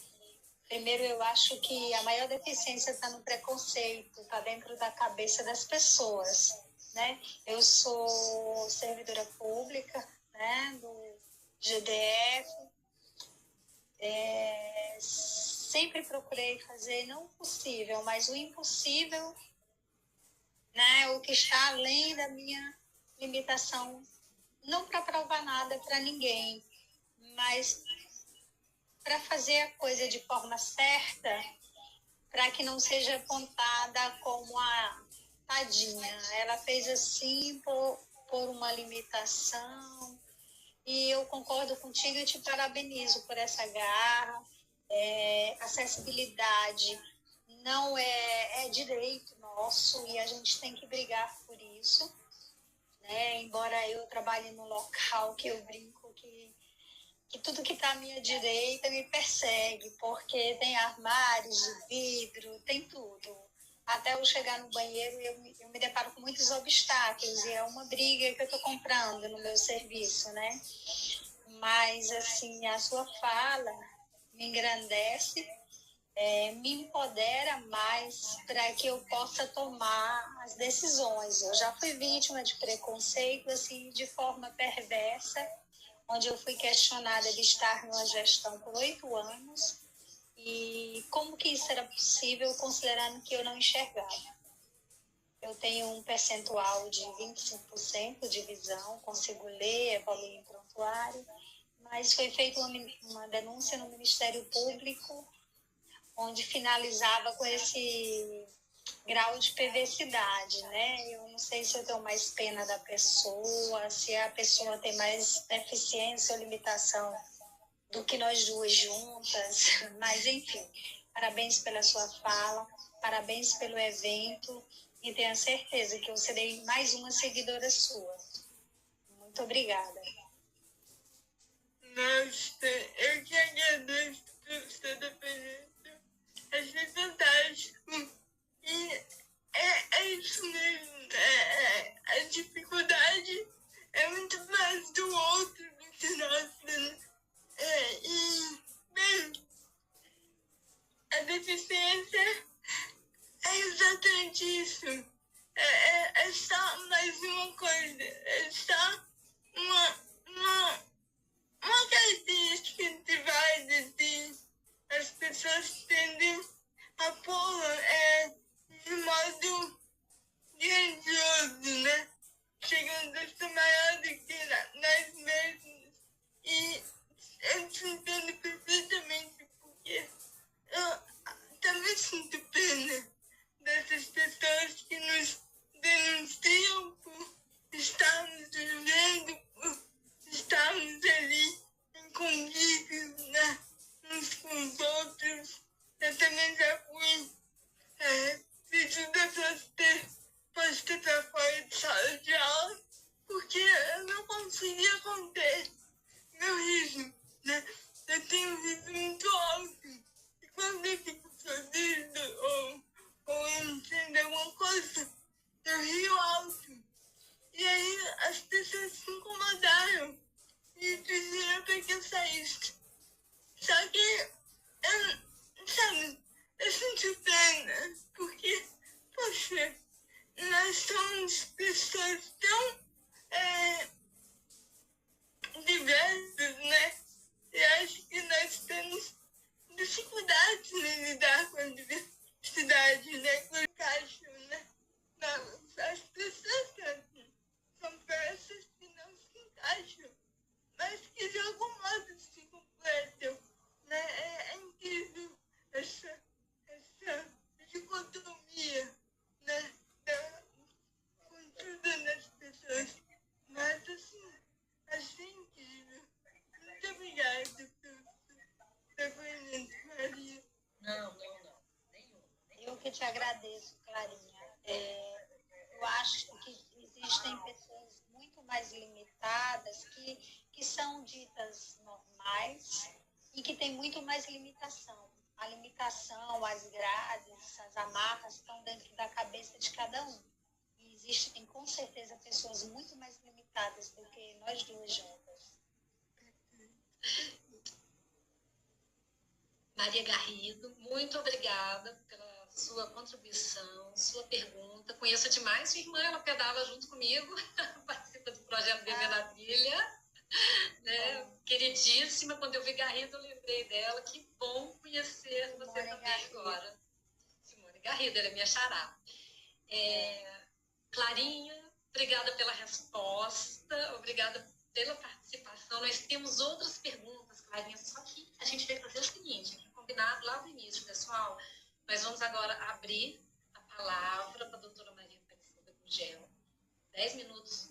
primeiro eu acho que a maior deficiência está no preconceito, está dentro da cabeça das pessoas, né? Eu sou servidora pública, né, do GDF. Sempre procurei fazer não o possível, mas o impossível, né, o que está além da minha limitação, não para provar nada para ninguém, mas para fazer a coisa de forma certa, para que não seja apontada como a tadinha. Ela fez assim por uma limitação, e eu concordo contigo e te parabenizo por essa garra. Acessibilidade não é direito nosso e a gente tem que brigar por isso, né? Embora eu trabalhe num local que eu brinco que tudo que está à minha direita me persegue, porque tem armários de vidro, tem tudo. Até eu chegar no banheiro, eu me deparo com muitos obstáculos, e é uma briga que eu estou comprando no meu serviço, né? Mas, assim, a sua fala me engrandece, me empodera mais para que eu possa tomar as decisões. Eu já fui vítima de preconceito, assim, de forma perversa, onde eu fui questionada de estar numa gestão por 8 anos, e como que isso era possível, considerando que eu não enxergava. Eu tenho um percentual de 25% de visão, consigo ler, evoluir em prontuário, mas foi feita uma denúncia no Ministério Público, onde finalizava com esse grau de perversidade, né? Eu não sei se eu tenho mais pena da pessoa, se a pessoa tem mais deficiência ou limitação do que nós duas juntas, mas enfim, parabéns pela sua fala, parabéns pelo evento, e tenho certeza que eu serei mais uma seguidora sua. Muito obrigada. Nossa, eu que agradeço por seu depoimento. Achei fantástico. E é isso mesmo. A dificuldade é muito mais do outro do que nossa, né? Bem, a deficiência é exatamente isso. É só mais uma coisa. É só uma característica de várias, e as pessoas tendem a pô-la de modo grandioso, né? Chegando a ser maior do que nós mesmos. que te agradeço, Clarinha. Eu acho que existem pessoas muito mais limitadas que são ditas normais e que têm muito mais limitação. A limitação, as grades, as amarras estão dentro da cabeça de cada um. E existem, com certeza, pessoas muito mais limitadas do que nós duas juntas. Maria Garrido, muito obrigada pela sua contribuição, sua pergunta. Conheço demais sua irmã, ela pedala junto comigo, participa do projeto Bebê na Trilha. Né? Queridíssima, quando eu vi Garrido, eu lembrei dela. Que bom conhecer você também Garrido. Agora. Simone Garrido, ela é minha xará. Clarinha, obrigada pela resposta, obrigada pela participação. Nós temos outras perguntas, Clarinha, só que a gente vai fazer o seguinte, combinado lá no início, pessoal. Nós vamos agora abrir a palavra para a doutora Maria Aparecida Gurgel. 10 minutos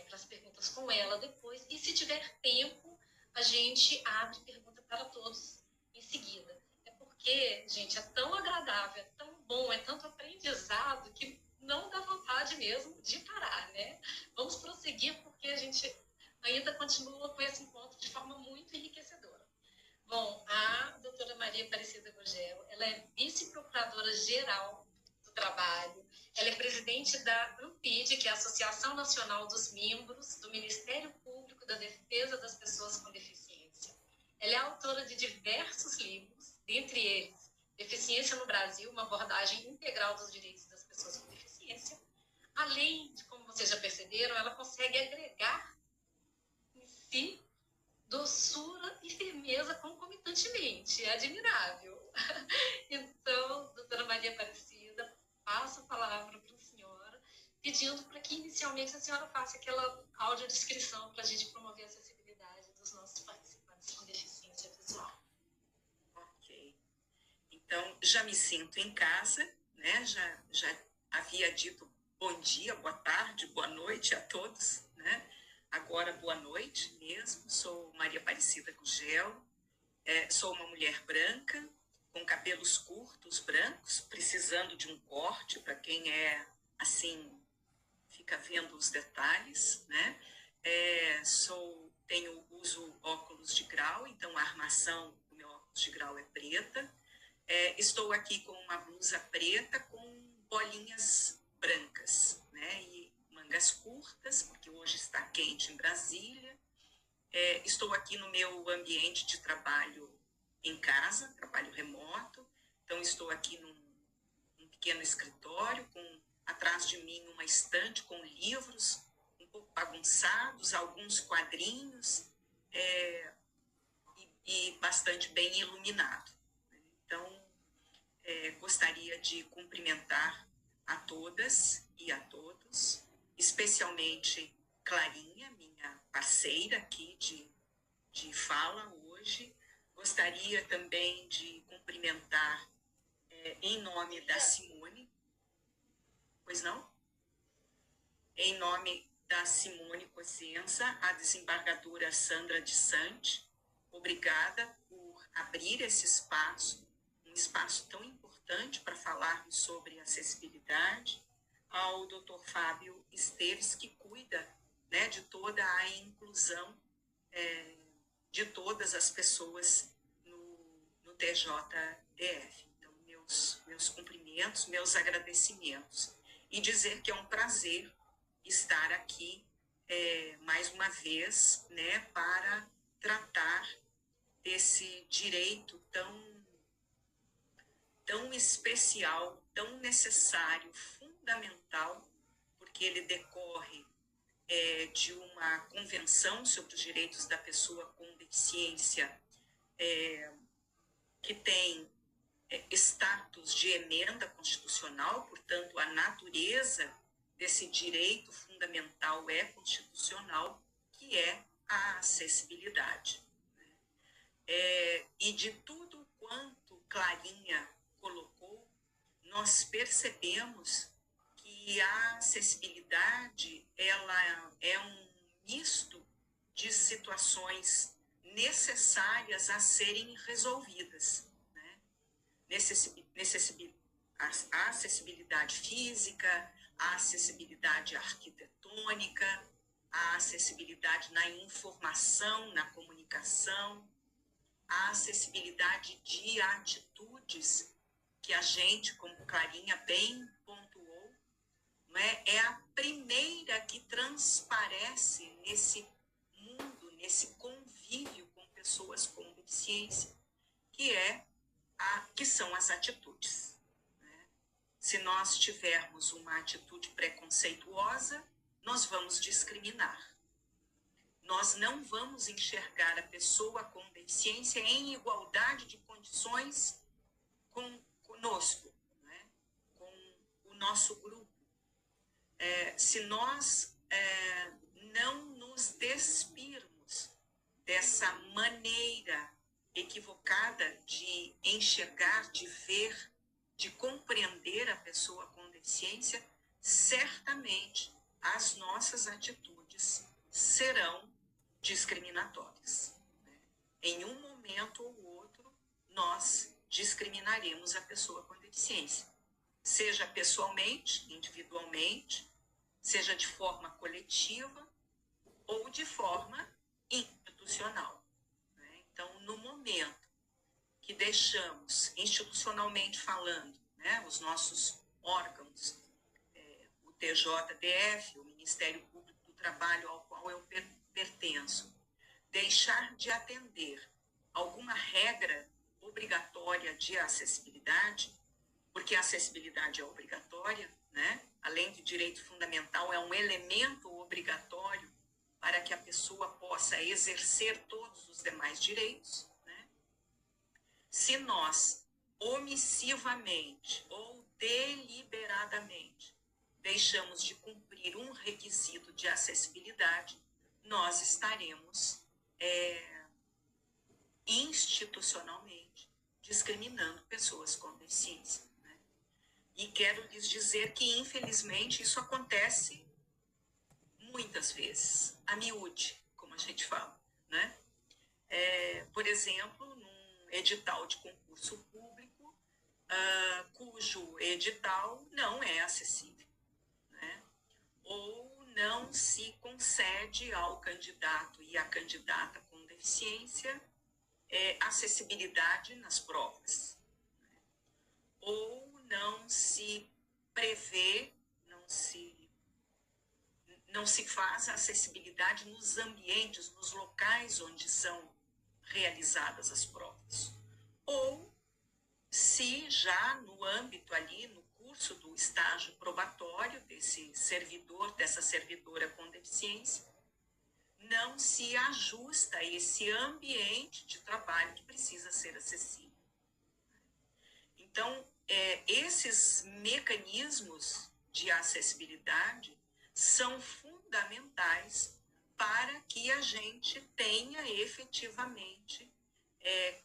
para as perguntas com ela depois. E se tiver tempo, a gente abre pergunta para todos em seguida. É porque, gente, é tão agradável, é tão bom, é tanto aprendizado que não dá vontade mesmo de parar, né? Vamos prosseguir porque a gente ainda continua com esse encontro de forma muito enriquecedora. Bom, a doutora Maria Aparecida Gurgel, ela é vice-procuradora-geral do Trabalho, ela é presidente da ANPID, que é a Associação Nacional dos Membros do Ministério Público da Defesa das Pessoas com Deficiência. Ela é autora de diversos livros, dentre eles Deficiência no Brasil, uma abordagem integral dos direitos das pessoas com deficiência. Além de, como vocês já perceberam, ela consegue agregar em si doçura e firmeza concomitantemente. É admirável. Então, doutora Maria Aparecida, passo a palavra para a senhora, pedindo para que inicialmente a senhora faça aquela audiodescrição para a gente promover a acessibilidade dos nossos participantes com deficiência visual. Ok. Então, já me sinto em casa, né? Já havia dito bom dia, boa tarde, boa noite a todos, né? Agora, boa noite mesmo. Sou Maria Aparecida Gurgel, sou uma mulher branca, com cabelos curtos, brancos, precisando de um corte, para quem é assim, fica vendo os detalhes, né? Uso óculos de grau, então a armação do meu óculos de grau é preta. Estou aqui com uma blusa preta com bolinhas brancas, né? E mangas curtas, porque hoje está quente em Brasília. Estou aqui no meu ambiente de trabalho em casa, trabalho remoto. Então, estou aqui num pequeno escritório, atrás de mim uma estante com livros, um pouco bagunçados, alguns quadrinhos, e bastante bem iluminado. Então, gostaria de cumprimentar a todas e a todos, especialmente Clarinha, minha parceira aqui de fala hoje. Gostaria também de cumprimentar, em nome da Simone, pois não? Em nome da Simone Cosenza, a desembargadora Sandra de Sante. Obrigada por abrir esse espaço, um espaço tão importante para falarmos sobre acessibilidade. Ao Dr. Fábio Esteves, que cuida, né, de toda a inclusão de todas as pessoas no TJDF. Então, meus cumprimentos, meus agradecimentos. E dizer que é um prazer estar aqui mais uma vez, né, para tratar desse direito tão especial, tão necessário, fundamental, porque ele decorre de uma convenção sobre os direitos da pessoa com deficiência que tem status de emenda constitucional, portanto, a natureza desse direito fundamental é constitucional, que é a acessibilidade. E de tudo quanto Clarinha colocou, nós percebemos que a acessibilidade ela é um misto de situações necessárias a serem resolvidas, né? a acessibilidade física, a acessibilidade arquitetônica, a acessibilidade na informação, na comunicação, a acessibilidade de atitudes que a gente, como Clarinha bem pontuou, não é? É a primeira que transparece nesse mundo, nesse convívio com pessoas com deficiência, que são as atitudes. Né? Se nós tivermos uma atitude preconceituosa, nós vamos discriminar. Nós não vamos enxergar a pessoa com deficiência em igualdade de condições conosco, né? Com o nosso grupo. Se nós não nos despirmos dessa maneira equivocada de enxergar, de ver, de compreender a pessoa com deficiência, certamente as nossas atitudes serão discriminatórias. Em um momento ou outro, nós discriminaremos a pessoa com deficiência, seja pessoalmente, individualmente, seja de forma coletiva ou de forma institucional. Então, no momento que deixamos, institucionalmente falando, né, os nossos órgãos, o TJDF, o Ministério Público do Trabalho ao qual eu pertenço, deixar de atender alguma regra obrigatória de acessibilidade, porque a acessibilidade é obrigatória, né? Além de direito fundamental, é um elemento obrigatório para que a pessoa possa exercer todos os demais direitos, né? Se nós omissivamente ou deliberadamente deixamos de cumprir um requisito de acessibilidade, nós estaremos institucionalmente discriminando pessoas com deficiência. Né? E quero lhes dizer que, infelizmente, isso acontece muitas vezes, a miúde, como a gente fala. Né? Por exemplo, num edital de concurso público, cujo edital não é acessível, né? Ou não se concede ao candidato e à candidata com deficiência acessibilidade nas provas, né? Ou não se prevê, não se faz a acessibilidade nos ambientes, nos locais onde são realizadas as provas. Ou se já no âmbito ali, no curso do estágio probatório desse servidor, dessa servidora com deficiência, não se ajusta a esse ambiente de trabalho que precisa ser acessível. Então, esses mecanismos de acessibilidade são fundamentais para que a gente tenha efetivamente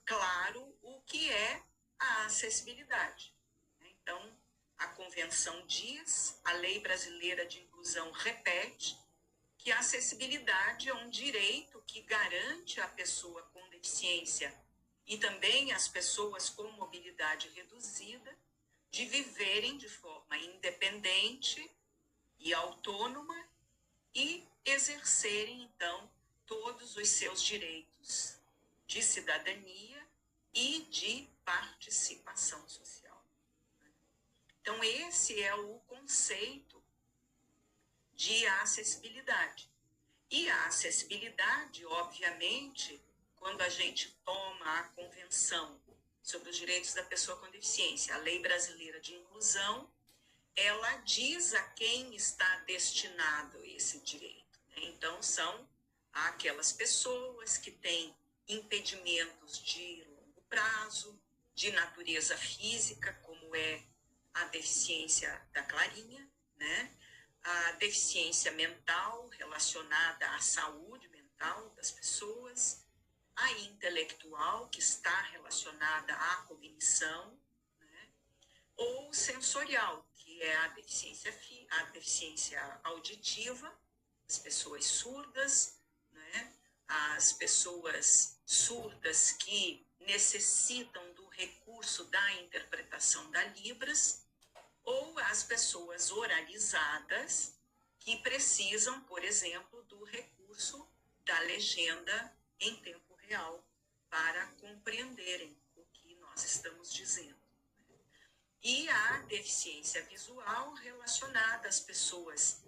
claro o que é a acessibilidade. Então, a Convenção diz, a Lei Brasileira de Inclusão repete, que a acessibilidade é um direito que garante à pessoa com deficiência e também às pessoas com mobilidade reduzida de viverem de forma independente e autônoma e exercerem, então, todos os seus direitos de cidadania e de participação social. Então, esse é o conceito de acessibilidade. E a acessibilidade, obviamente, quando a gente toma a Convenção sobre os Direitos da Pessoa com Deficiência, a Lei Brasileira de Inclusão, ela diz a quem está destinado esse direito. Né? Então, são aquelas pessoas que têm impedimentos de longo prazo, de natureza física, como é a deficiência da Clarinha, né? A deficiência mental relacionada à saúde mental das pessoas, a intelectual, que está relacionada à cognição, né? Ou sensorial, que é a deficiência auditiva, as pessoas surdas, né? As pessoas surdas que necessitam do recurso da interpretação da Libras, ou as pessoas oralizadas que precisam, por exemplo, do recurso da legenda em tempo real para compreenderem o que nós estamos dizendo. E a deficiência visual relacionada às pessoas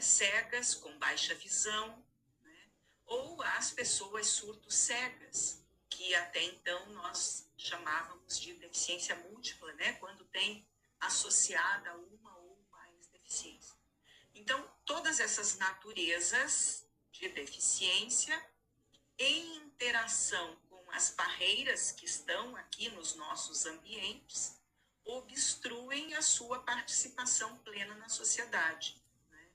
cegas, com baixa visão, né? Ou às pessoas surdo-cegas, que até então nós chamávamos de deficiência múltipla, né? Quando tem associada uma ou mais deficiências. Então, todas essas naturezas de deficiência, em interação com as barreiras que estão aqui nos nossos ambientes, obstruem a sua participação plena na sociedade, né?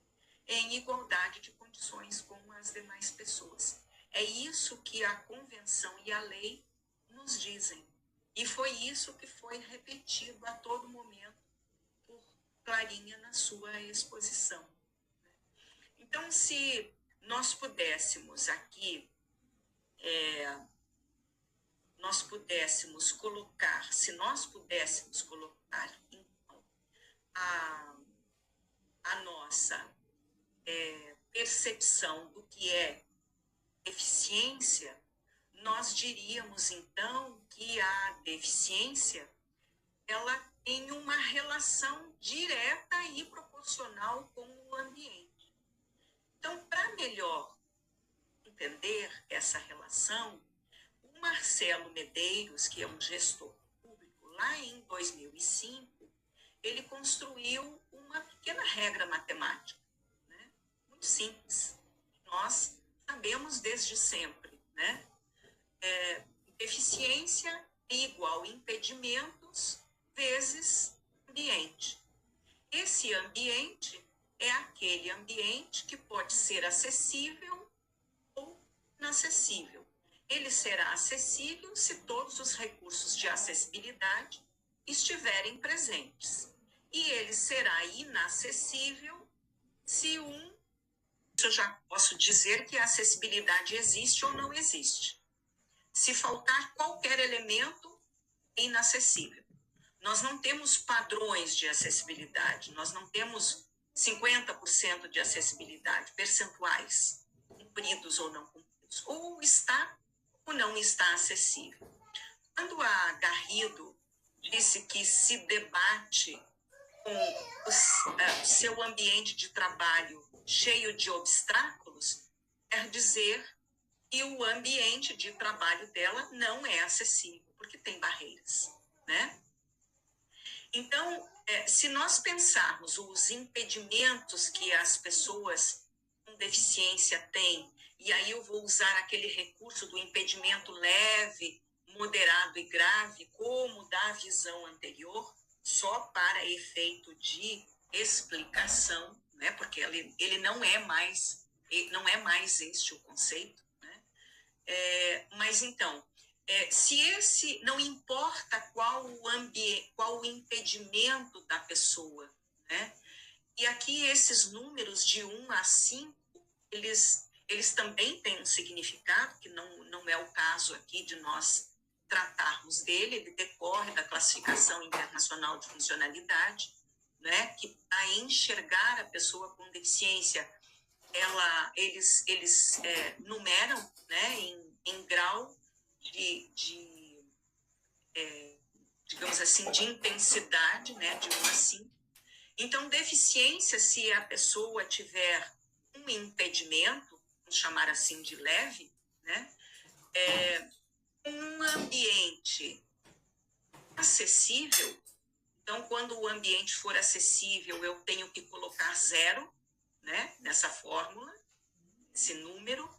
Em igualdade de condições com as demais pessoas. É isso que a Convenção e a lei nos dizem. E foi isso que foi repetido a todo momento por Clarinha na sua exposição. Então, se nós pudéssemos aqui, se nós pudéssemos colocar, então, a nossa percepção do que é deficiência, nós diríamos, então, que a deficiência, ela tem uma relação direta e proporcional com o ambiente. Então, para melhor entender essa relação, o Marcelo Medeiros, que é um gestor público, lá em 2005, ele construiu uma pequena regra matemática, né? Muito simples. Nós sabemos desde sempre, né? Deficiência é igual a impedimentos vezes ambiente. Esse ambiente é aquele ambiente que pode ser acessível ou inacessível. Ele será acessível se todos os recursos de acessibilidade estiverem presentes. E ele será inacessível se eu já posso dizer que a acessibilidade existe ou não existe. Se faltar qualquer elemento, é inacessível. Nós não temos padrões de acessibilidade, nós não temos 50% de acessibilidade, percentuais, cumpridos ou não cumpridos. Ou está ou não está acessível. Quando a Garrido disse que se debate com o seu ambiente de trabalho cheio de obstáculos, quer dizer que o ambiente de trabalho dela não é acessível, porque tem barreiras, né? Então, se nós pensarmos os impedimentos que as pessoas com deficiência têm, e aí eu vou usar aquele recurso do impedimento leve, moderado e grave, como da visão anterior, só para efeito de explicação, né? Porque ele não é mais este o conceito, né? Mas então, se esse, não importa qual o impedimento da pessoa, né? E aqui esses números de 1 a 5, eles também têm um significado, que não é o caso aqui de nós tratarmos dele, ele decorre da classificação internacional de funcionalidade, né? Que para enxergar a pessoa com deficiência, eles numeram, né, em grau digamos assim, de intensidade, né, de 1 a 5. Então, deficiência, se a pessoa tiver um impedimento, vamos chamar assim de leve, né, um ambiente acessível. Então, quando o ambiente for acessível, eu tenho que colocar 0, né, nessa fórmula, esse número.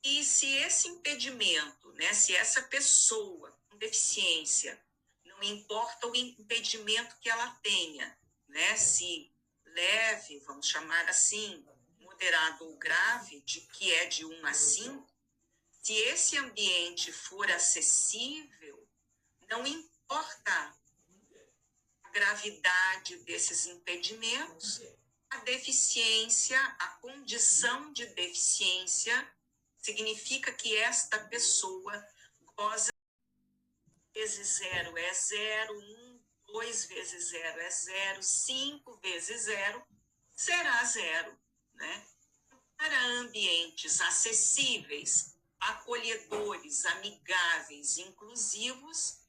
E se esse impedimento, né, se essa pessoa com deficiência, não importa o impedimento que ela tenha, né, se leve, vamos chamar assim, moderado ou grave, que é de 1 a 5, se esse ambiente for acessível, não importa a gravidade desses impedimentos, a deficiência, a condição de deficiência, significa que esta pessoa goza vezes 0 é 0, 1, 2 vezes 0 é 0, 5 vezes 0 será 0, né? Para ambientes acessíveis, acolhedores, amigáveis, inclusivos,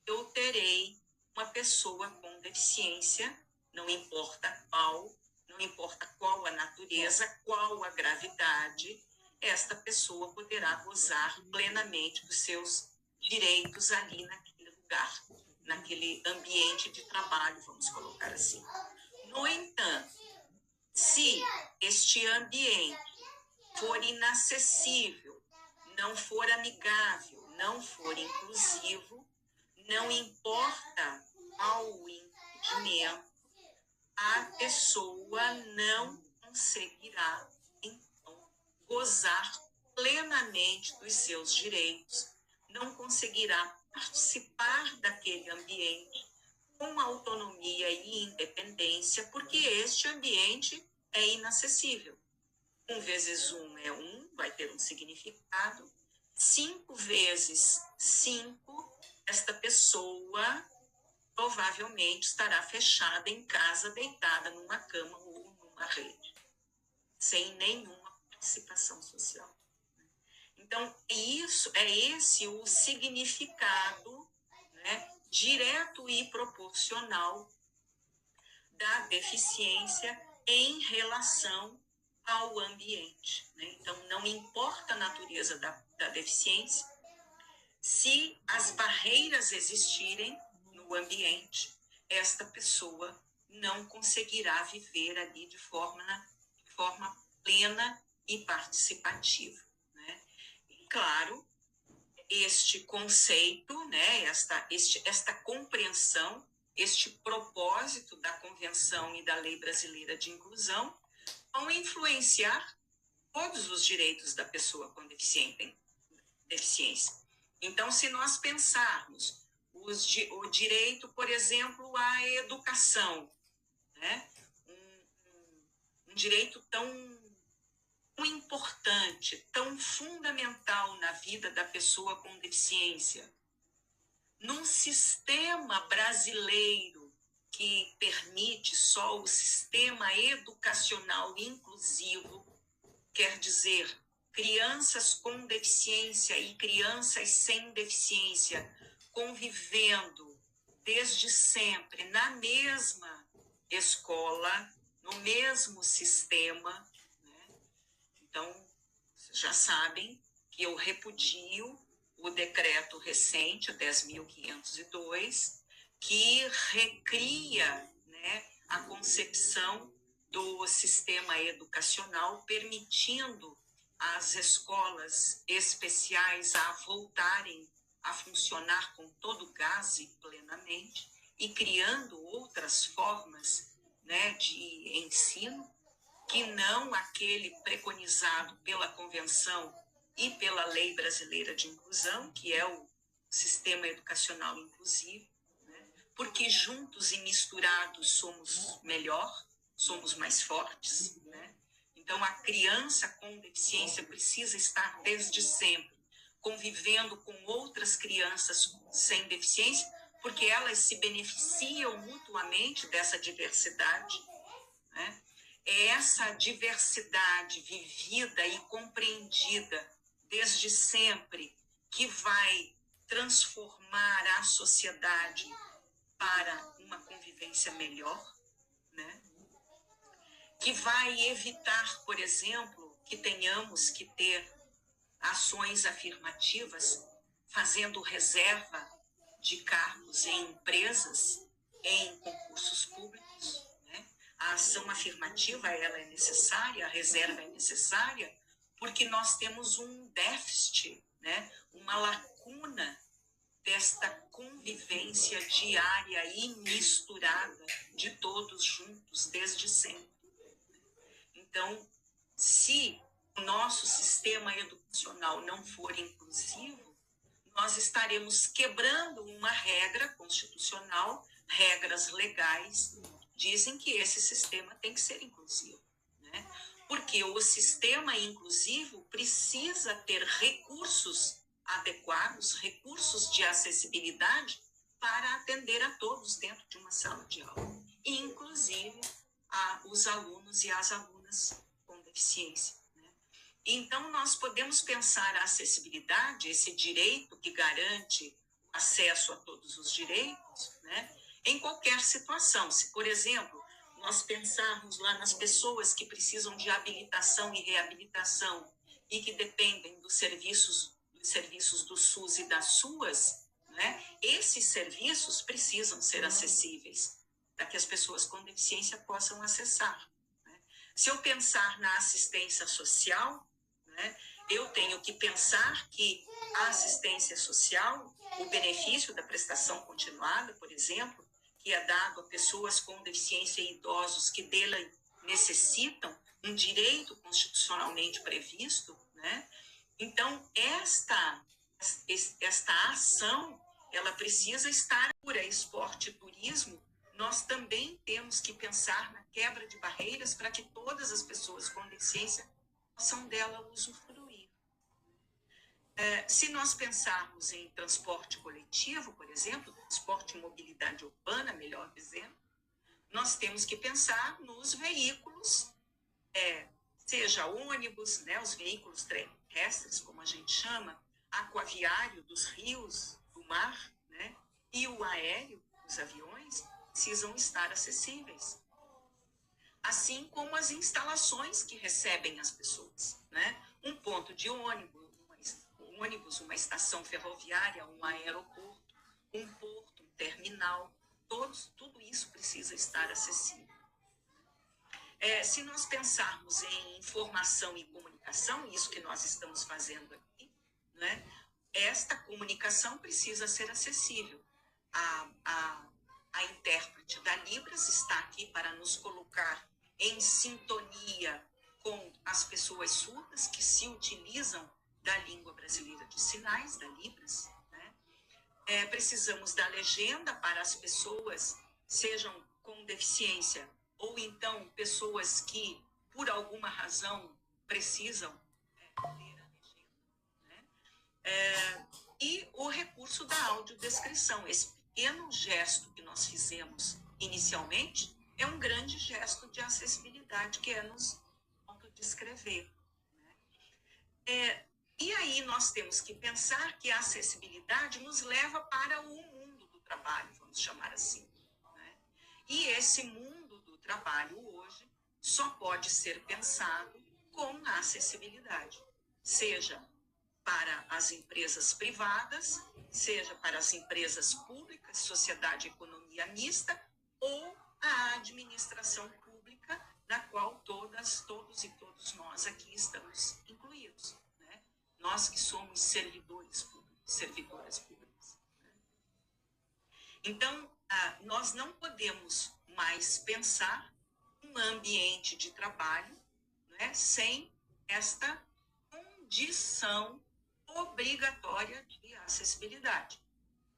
eu terei uma pessoa com deficiência, não importa qual a natureza, qual a gravidade, esta pessoa poderá gozar plenamente dos seus direitos ali naquele lugar, naquele ambiente de trabalho, vamos colocar assim. No entanto, se este ambiente for inacessível, não for amigável, não for inclusivo, não importa ao impedimento, a pessoa não conseguirá, então, gozar plenamente dos seus direitos, não conseguirá participar daquele ambiente com autonomia e independência, porque este ambiente é inacessível. 1 vezes 1 é 1, vai ter um significado. 5 vezes 5, esta pessoa provavelmente estará fechada em casa, deitada numa cama ou numa rede, sem nenhuma participação social. Então, esse o significado, né, direto e proporcional da deficiência em relação ao ambiente, né? Então, não importa a natureza da deficiência, se as barreiras existirem no ambiente, esta pessoa não conseguirá viver ali de forma plena e participativa, né? E, claro, este conceito, né, esta compreensão, este propósito da Convenção e da Lei Brasileira de Inclusão vão influenciar todos os direitos da pessoa com deficiência. Então, se nós pensarmos o direito, por exemplo, à educação, né, um direito tão importante, tão fundamental na vida da pessoa com deficiência, num sistema brasileiro que permite só o sistema educacional inclusivo, quer dizer, crianças com deficiência e crianças sem deficiência convivendo desde sempre na mesma escola, no mesmo sistema, né? Então, vocês já sabem que eu repudio o decreto recente, 10.502, que recria, né, a concepção do sistema educacional, permitindo as escolas especiais a voltarem a funcionar com todo o gás e plenamente, e criando outras formas, né, de ensino, que não aquele preconizado pela Convenção e pela Lei Brasileira de Inclusão, que é o sistema educacional inclusivo, né? Porque juntos e misturados somos melhor, somos mais fortes, né? Então, a criança com deficiência precisa estar desde sempre convivendo com outras crianças sem deficiência, porque elas se beneficiam mutuamente dessa diversidade, né? É essa diversidade vivida e compreendida desde sempre que vai transformar a sociedade para uma convivência melhor, né? Que vai evitar, por exemplo, que tenhamos que ter ações afirmativas fazendo reserva de cargos em empresas, em concursos públicos, né? A ação afirmativa, ela é necessária, a reserva é necessária, porque nós temos um déficit, né? Uma lacuna desta convivência diária e misturada de todos juntos desde sempre. Então, se o nosso sistema educacional não for inclusivo, nós estaremos quebrando uma regra constitucional, regras legais, dizem que esse sistema tem que ser inclusivo, né? Porque o sistema inclusivo precisa ter recursos adequados, recursos de acessibilidade para atender a todos dentro de uma sala de aula, inclusive os alunos e as alunas com deficiência, né? Então, nós podemos pensar a acessibilidade, esse direito que garante o acesso a todos os direitos, né, em qualquer situação. Se, por exemplo, nós pensarmos lá nas pessoas que precisam de habilitação e reabilitação e que dependem dos serviços do SUS e das SUAS, né, esses serviços precisam ser acessíveis para que as pessoas com deficiência possam acessar, né? Se eu pensar na assistência social, né, eu tenho que pensar que a assistência social, o benefício da prestação continuada, por exemplo, que é dado a pessoas com deficiência e idosos que dela necessitam, um direito constitucionalmente previsto, né? Então, esta ação, ela precisa estar por esporte e turismo. Nós também temos que pensar na quebra de barreiras para que todas as pessoas com deficiência possam dela usufruir. Se nós pensarmos em transporte coletivo, por exemplo, transporte e mobilidade urbana, melhor dizendo, nós temos que pensar nos veículos, seja ônibus, né, os veículos terrestres, como a gente chama, aquaviário dos rios, do mar, né, e o aéreo, os aviões, precisam estar acessíveis. Assim como as instalações que recebem as pessoas, né? Um ponto de ônibus, uma estação ferroviária, um aeroporto, um porto, um terminal, tudo isso precisa estar acessível. Se nós pensarmos em informação e comunicação, isso que nós estamos fazendo aqui, né? Esta comunicação precisa ser acessível. A intérprete da Libras está aqui para nos colocar em sintonia com as pessoas surdas que se utilizam da língua brasileira de sinais, da Libras, né? Precisamos da legenda para as pessoas, sejam com deficiência ou então pessoas que, por alguma razão, precisam ler a legenda, né? E o recurso da audiodescrição. Esse pequeno gesto que nós fizemos inicialmente é um grande gesto de acessibilidade, que é nos autodescrever, né? E aí nós temos que pensar que a acessibilidade nos leva para o mundo do trabalho, vamos chamar assim, né? E esse mundo do trabalho hoje só pode ser pensado com a acessibilidade, seja para as empresas privadas, seja para as empresas públicas, sociedade e economia mista, ou a administração pública, na qual todos e todos nós aqui estamos incluídos, né? Nós que somos servidores públicos, servidoras públicas, né? Então, nós não podemos mais pensar um ambiente de trabalho, né, sem esta condição obrigatória de acessibilidade.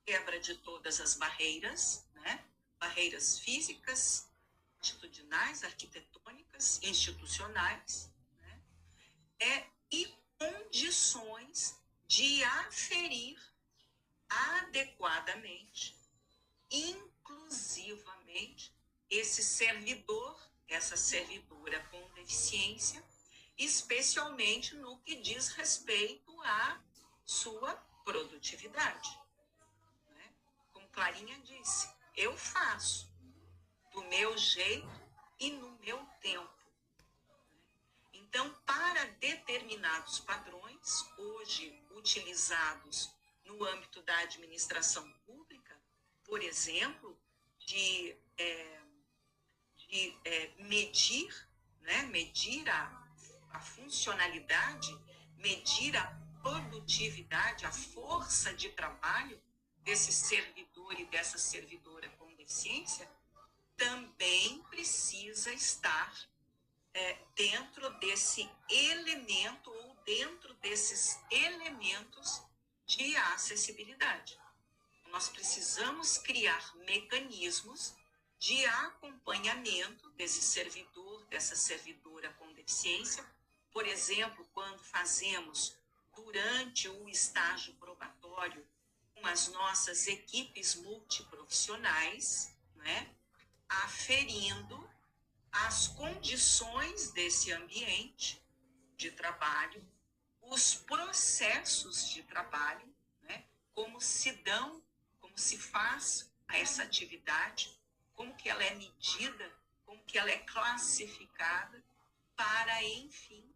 Quebra de todas as barreiras, né? Barreiras físicas, atitudinais, arquitetônicas, institucionais, né? E condições de aferir adequadamente, inclusivamente, esse servidor, essa servidora com deficiência, especialmente no que diz respeito à sua produtividade, né? Como Clarinha disse, eu faço do meu jeito e no meu tempo. Então, para determinados padrões, hoje utilizados no âmbito da administração pública, por exemplo, de medir, né, medir a funcionalidade, medir a produtividade, a força de trabalho desse servidor e dessa servidora com deficiência, também precisa estar dentro desse elemento ou dentro desses elementos de acessibilidade. Nós precisamos criar mecanismos de acompanhamento desse servidor, dessa servidora com deficiência. Por exemplo, quando fazemos durante o estágio probatório as nossas equipes multiprofissionais, né, aferindo as condições desse ambiente de trabalho, os processos de trabalho, né, como se dão, como se faz essa atividade, como que ela é medida, como que ela é classificada, para, enfim,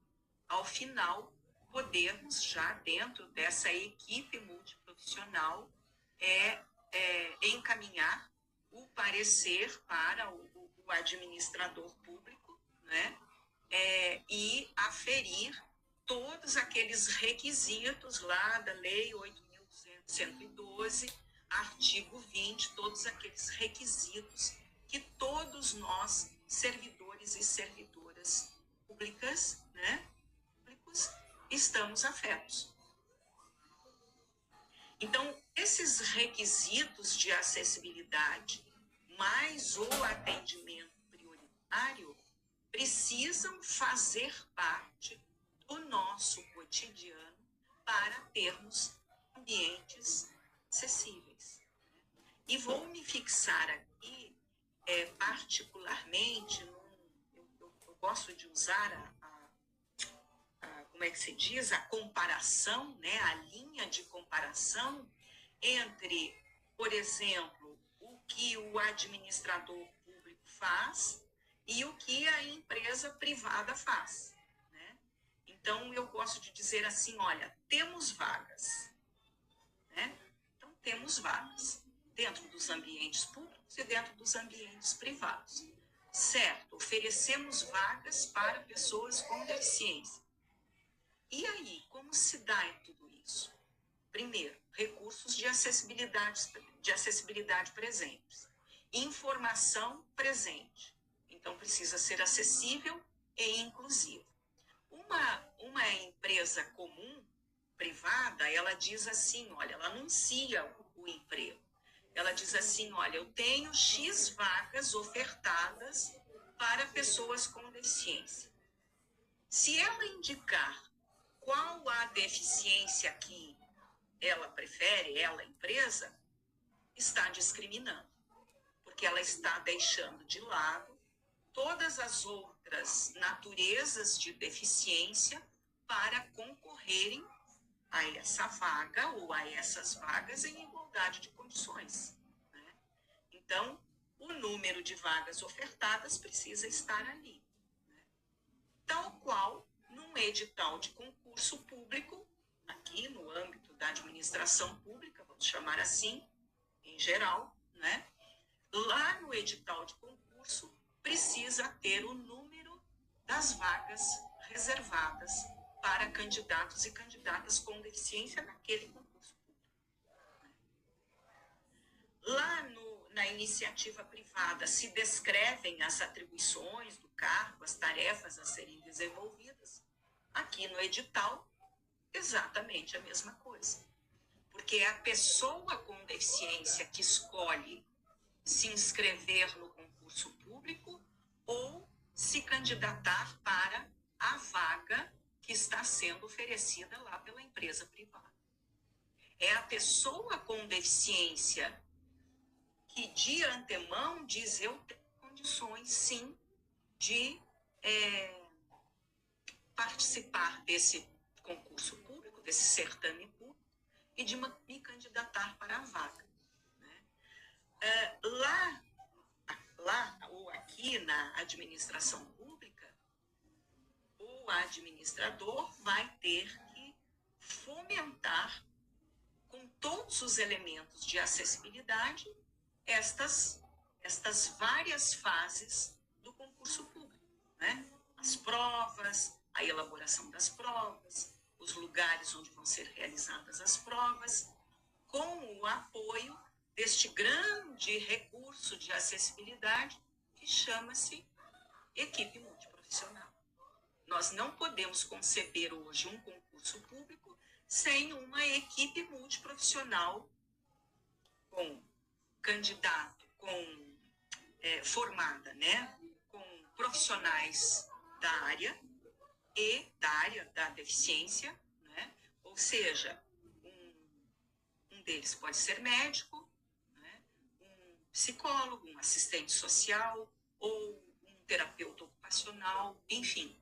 ao final, podermos já dentro dessa equipe multiprofissional encaminhar o parecer para o administrador público, né? E aferir todos aqueles requisitos lá da Lei 8.112, artigo 20, todos aqueles requisitos que todos nós, servidores e servidoras públicas, né, públicos, estamos afetos. Então, esses requisitos de acessibilidade, mais o atendimento prioritário, precisam fazer parte do nosso cotidiano para termos ambientes acessíveis. E vou me fixar aqui, particularmente, eu gosto de usar como é que se diz, a comparação, né, a linha de comparação entre, por exemplo, o que o administrador público faz e o que a empresa privada faz, né? Então, eu gosto de dizer assim, olha, temos vagas, né? Então, temos vagas dentro dos ambientes públicos e dentro dos ambientes privados. Certo, oferecemos vagas para pessoas com deficiência. E aí, como se dá em tudo isso? Primeiro, recursos de acessibilidade presentes. Informação presente. Então, precisa ser acessível e inclusivo. Uma empresa comum, privada, ela diz assim, olha, ela anuncia o emprego. Ela diz assim, olha, eu tenho X vagas ofertadas para pessoas com deficiência. Se ela indicar qual a deficiência que ela prefere, ela, empresa, está discriminando, porque ela está deixando de lado todas as outras naturezas de deficiência para concorrerem a essa vaga ou a essas vagas em igualdade de condições, né? Então, o número de vagas ofertadas precisa estar ali, né? Tal qual num edital de concurso público, aqui no âmbito da administração pública, vamos chamar assim, em geral, né? Lá no edital de concurso, precisa ter o número das vagas reservadas para candidatos e candidatas com deficiência naquele concurso público. Lá na iniciativa privada se descrevem as atribuições do cargo, as tarefas a serem desenvolvidas. Aqui no edital, exatamente a mesma coisa. Porque é a pessoa com deficiência que escolhe se inscrever no concurso público ou se candidatar para a vaga que está sendo oferecida lá pela empresa privada. É a pessoa com deficiência que de antemão diz, eu tenho condições, sim, de participar desse concurso público, desse certame público, e de me candidatar para a vaga, né? Lá ou aqui na administração pública, o administrador vai ter que fomentar com todos os elementos de acessibilidade estas várias fases do concurso público, né? As provas, a elaboração das provas, os lugares onde vão ser realizadas as provas, com o apoio deste grande recurso de acessibilidade que chama-se equipe multiprofissional. Nós não podemos conceber hoje um concurso público sem uma equipe multiprofissional com candidato, formada, né, com profissionais da área e da área da deficiência, né, ou seja, um deles pode ser médico, né, um psicólogo, um assistente social ou um terapeuta ocupacional, enfim,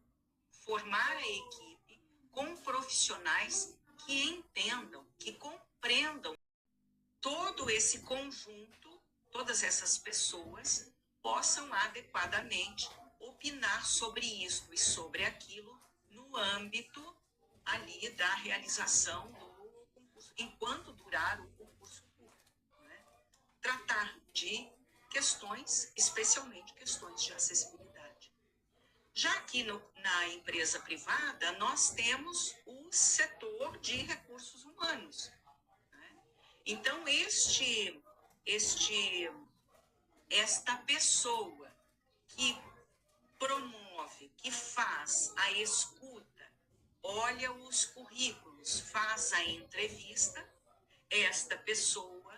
formar a equipe com profissionais que entendam, que compreendam todo esse conjunto, todas essas pessoas possam adequadamente opinar sobre isso e sobre aquilo no âmbito ali da realização do concurso, enquanto durar o concurso público, né? Tratar de questões, especialmente questões de acessibilidade. Já aqui na empresa privada, nós temos o setor de recursos humanos, né? Então, esta pessoa que promove, que faz a escuta, olha os currículos, faz a entrevista, esta pessoa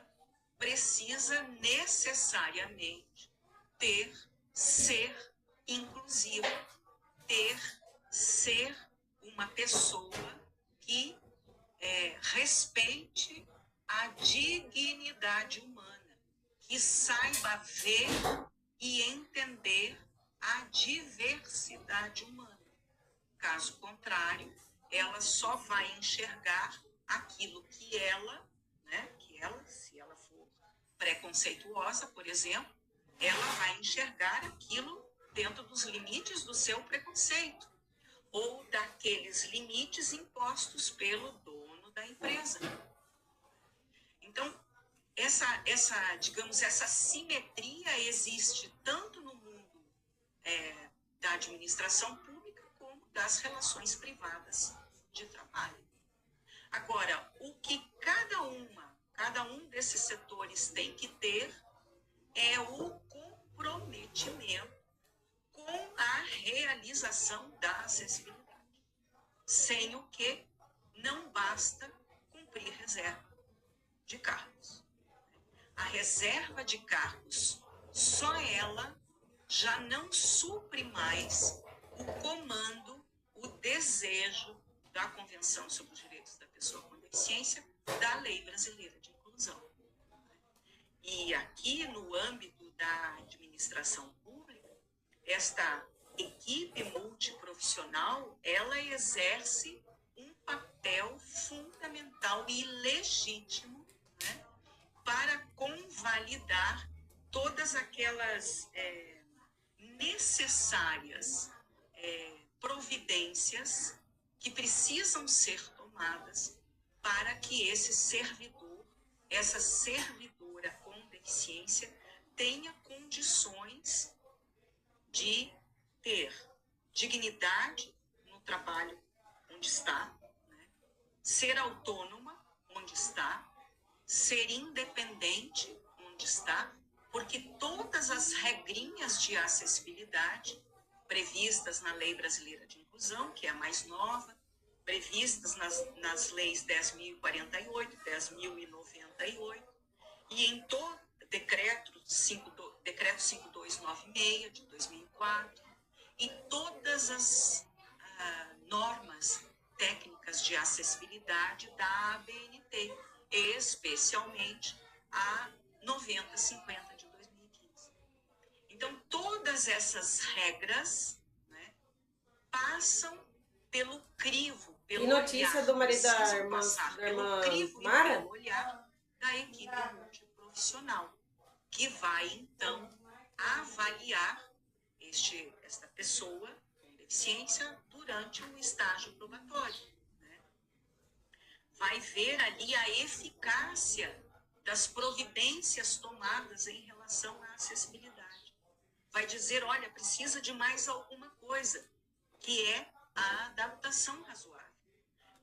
precisa necessariamente ser inclusiva, ser uma pessoa que respeite a dignidade humana, que saiba ver e entender a diversidade humana. Caso contrário, ela só vai enxergar aquilo que ela, se ela for preconceituosa, por exemplo, ela vai enxergar aquilo dentro dos limites do seu preconceito ou daqueles limites impostos pelo dono da empresa. Então, essa simetria existe tanto no mundo da administração pública como das relações privadas de trabalho. Agora, o que cada um desses setores tem que ter é o comprometimento com a realização da acessibilidade, sem o que não basta cumprir reserva de cargos. A reserva de cargos, só ela já não supre mais o comando, o desejo da Convenção sobre os Direitos da Pessoa com Deficiência, da Lei Brasileira de Inclusão. E aqui, no âmbito da administração pública, esta equipe multiprofissional, ela exerce um papel fundamental e legítimo, né, para convalidar todas aquelas necessárias providências que precisam ser tomadas para que esse servidor, essa servidora com deficiência, tenha condições de ter dignidade no trabalho onde está, né? Ser autônoma onde está, ser independente onde está, porque todas as regrinhas de acessibilidade previstas na Lei Brasileira de Inclusão, que é a mais nova, previstas nas leis 10.048, 10.098 e em todo decreto 5296 de 2004 e todas as normas técnicas de acessibilidade da ABNT, especialmente a 9050 de 2015. Então, todas essas regras, né, passam pelo crivo, pelo e notícia olhar, do marido da irmã Mara? pelo olhar da equipe multiprofissional, que vai, então, avaliar esta pessoa com deficiência durante o estágio probatório. Né? Vai ver ali a eficácia das providências tomadas em relação à acessibilidade. Vai dizer, olha, precisa de mais alguma coisa, que é a adaptação razoável,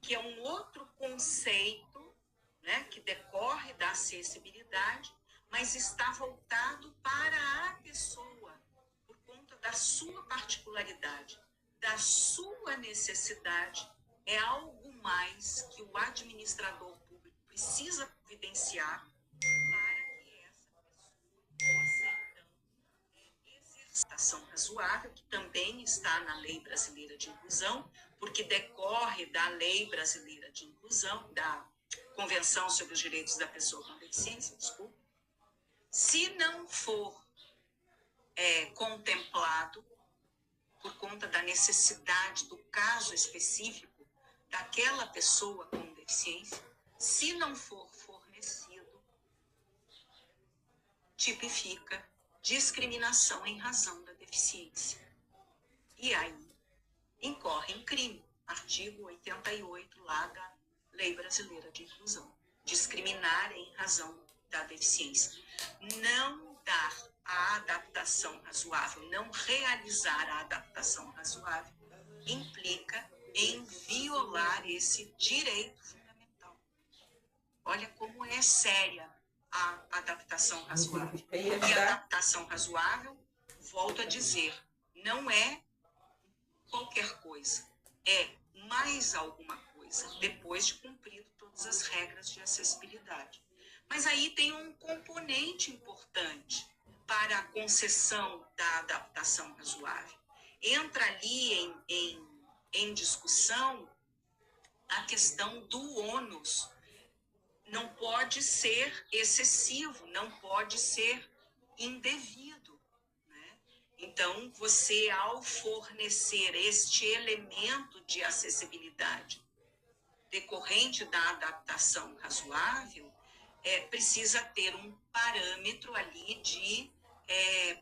que é um outro conceito, né, que decorre da acessibilidade, mas está voltado para a pessoa, por conta da sua particularidade, da sua necessidade. É algo mais que o administrador público precisa providenciar para que essa pessoa possa, então, exercer a ação razoável, que também está na Lei Brasileira de Inclusão, porque decorre da Lei Brasileira de Inclusão, da Convenção sobre os Direitos da Pessoa com Deficiência, desculpa, se não for contemplado por conta da necessidade do caso específico daquela pessoa com deficiência, se não for fornecido, tipifica discriminação em razão da deficiência. E aí incorre em crime, artigo 88 lá da Lei Brasileira de Inclusão. Discriminar em razão da deficiência. Não dar a adaptação razoável, não realizar a adaptação razoável, implica em violar esse direito fundamental. Olha como é séria a adaptação razoável. E a adaptação razoável, volto a dizer, não é qualquer coisa, é mais alguma coisa, depois de cumprido todas as regras de acessibilidade. Mas aí tem um componente importante para a concessão da adaptação razoável. Entra ali em discussão a questão do ônus. Não pode ser excessivo, não pode ser indevido, né? Então, você, ao fornecer este elemento de acessibilidade decorrente da adaptação razoável, precisa ter um parâmetro ali de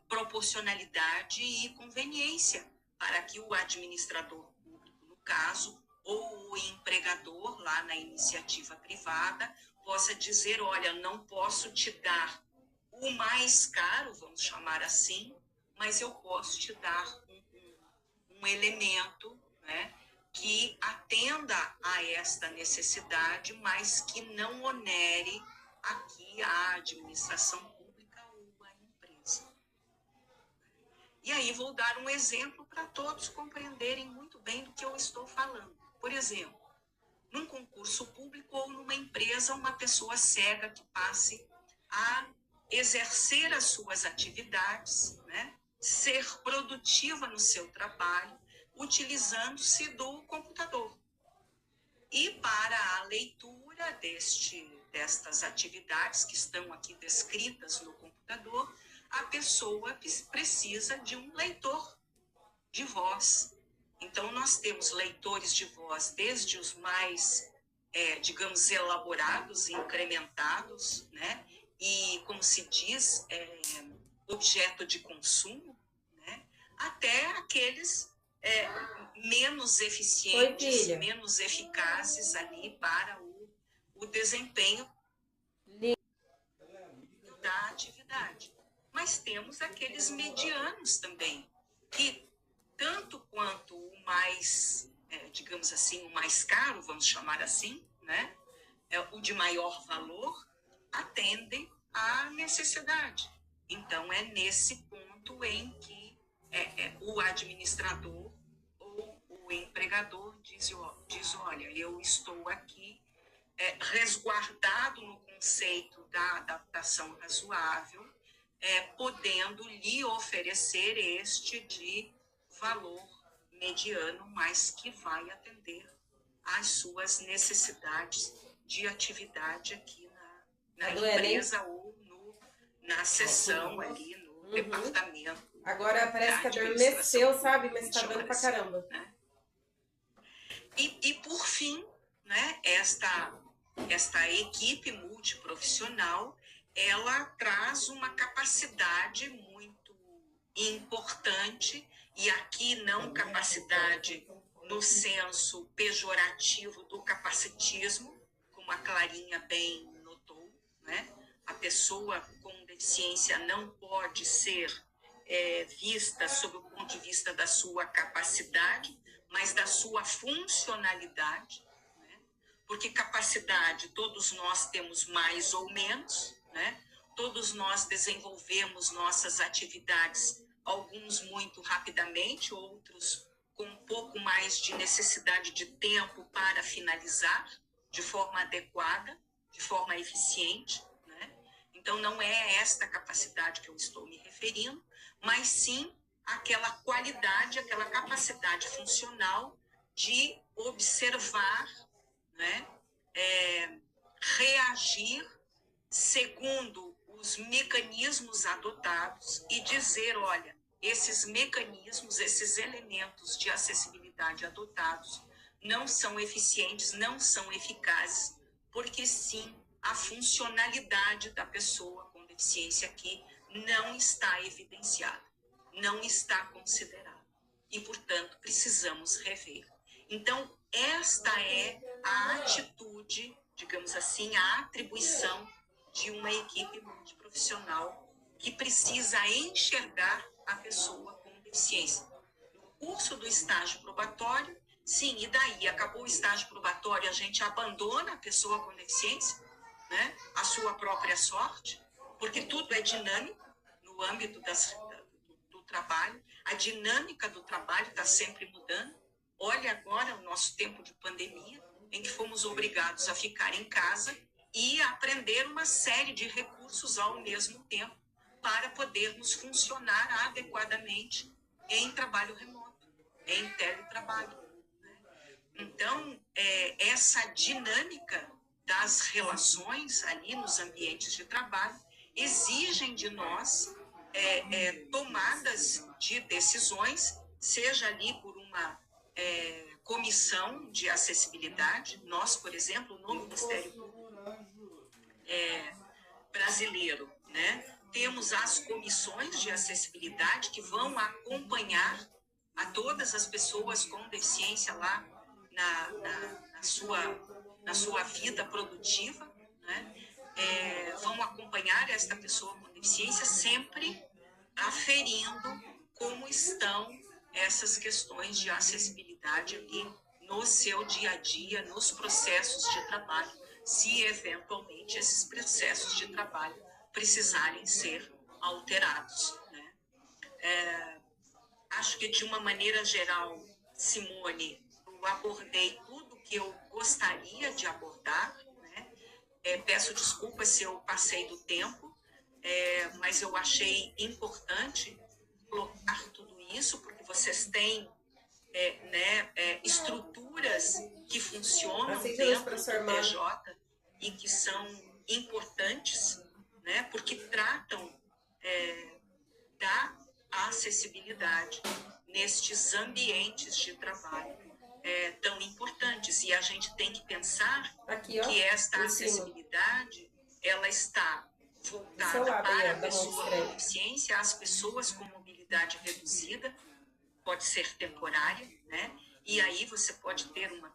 proporcionalidade e conveniência para que o administrador público, no caso, ou o empregador lá na iniciativa privada, possa dizer, olha, não posso te dar o mais caro, vamos chamar assim, mas eu posso te dar um elemento, né, que atenda a esta necessidade, mas que não onere aqui a administração pública ou a empresa. E aí vou dar um exemplo para todos compreenderem muito bem do que eu estou falando. Por exemplo, num concurso público ou numa empresa, uma pessoa cega que passe a exercer as suas atividades, né, ser produtiva no seu trabalho, utilizando-se do computador. E para a leitura destas atividades que estão aqui descritas no computador, a pessoa precisa de um leitor de voz. Então, nós temos leitores de voz desde os mais, digamos, elaborados, incrementados, né? E, como se diz, objeto de consumo, né? Até aqueles menos eficientes, menos eficazes ali para o desempenho da atividade. Mas temos aqueles medianos também, que tanto quanto o mais, digamos assim, o mais caro, vamos chamar assim, né? O de maior valor, atendem à necessidade. Então, é nesse ponto em que o administrador ou o empregador diz, olha, eu estou aqui resguardado no conceito da adaptação razoável, podendo lhe oferecer este de valor mediano, mas que vai atender às suas necessidades de atividade aqui na empresa ou na seção ali no departamento. Agora parece que adormeceu, sabe? Mas tá dando pra caramba. Né? E por fim, né, esta equipe multiprofissional, ela traz uma capacidade muito importante, e aqui não capacidade no senso pejorativo do capacitismo, como a Clarinha bem notou, né? A pessoa com deficiência não pode ser vista sob o ponto de vista da sua capacidade, mas da sua funcionalidade, né? Porque capacidade todos nós temos mais ou menos, né? Todos nós desenvolvemos nossas atividades, alguns muito rapidamente, outros com um pouco mais de necessidade de tempo para finalizar de forma adequada, de forma eficiente, né? Então, não é esta capacidade que eu estou me referindo, mas sim aquela qualidade, aquela capacidade funcional de observar, né? reagir segundo os mecanismos adotados e dizer, olha, esses mecanismos, esses elementos de acessibilidade adotados não são eficientes, não são eficazes, porque sim, a funcionalidade da pessoa com deficiência aqui não está evidenciada, não está considerada. E, portanto, precisamos rever. Então, esta é a atitude, digamos assim, a atribuição de uma equipe multiprofissional que precisa enxergar a pessoa com deficiência. No curso do estágio probatório, sim, e daí? Acabou o estágio probatório, a gente abandona a pessoa com deficiência, né? A sua própria sorte, porque tudo é dinâmico no âmbito do trabalho, a dinâmica do trabalho está sempre mudando. Olha agora o nosso tempo de pandemia, em que fomos obrigados a ficar em casa e aprender uma série de recursos ao mesmo tempo para podermos funcionar adequadamente em trabalho remoto, em teletrabalho. Então, essa dinâmica das relações ali nos ambientes de trabalho exigem de nós tomadas de decisões, seja ali por uma comissão de acessibilidade. Nós, por exemplo, no Ministério Público brasileiro, né, temos as comissões de acessibilidade que vão acompanhar a todas as pessoas com deficiência lá na sua vida produtiva, né? Vão acompanhar esta pessoa com deficiência sempre aferindo como estão essas questões de acessibilidade ali no seu dia a dia, nos processos de trabalho, se eventualmente esses processos de trabalho precisarem ser alterados, né? Acho que de uma maneira geral, Simone, eu abordei tudo que eu gostaria de abordar, né? Peço desculpas se eu passei do tempo, mas eu achei importante colocar tudo isso, porque vocês têm estruturas que funcionam dentro do PJ e que são importantes, né? Porque tratam da acessibilidade nestes ambientes de trabalho tão importantes. E a gente tem que pensar que esta acessibilidade ela está voltada para a pessoa com deficiência, as pessoas com mobilidade reduzida, pode ser temporária, né? E aí você pode ter um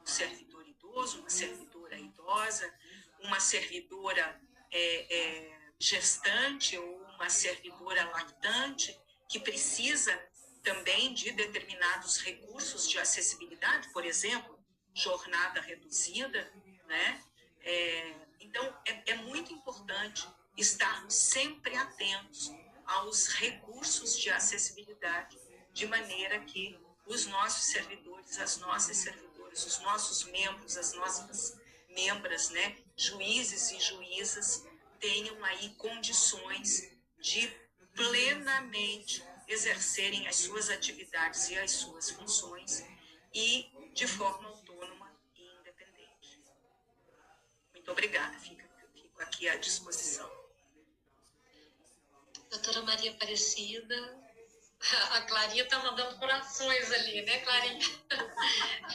servidor idoso, uma servidora idosa, uma servidora gestante ou uma servidora lactante que precisa também de determinados recursos de acessibilidade, por exemplo, jornada reduzida, né? Então, é muito importante estarmos sempre atentos aos recursos de acessibilidade, de maneira que os nossos servidores, as nossas servidoras, os nossos membros, as nossas membras, né, juízes e juízas, tenham aí condições de plenamente exercerem as suas atividades e as suas funções e de forma autônoma e independente. Muito obrigada, fico aqui à disposição. Doutora Maria Aparecida, a Clarinha está mandando corações ali, né, Clarinha?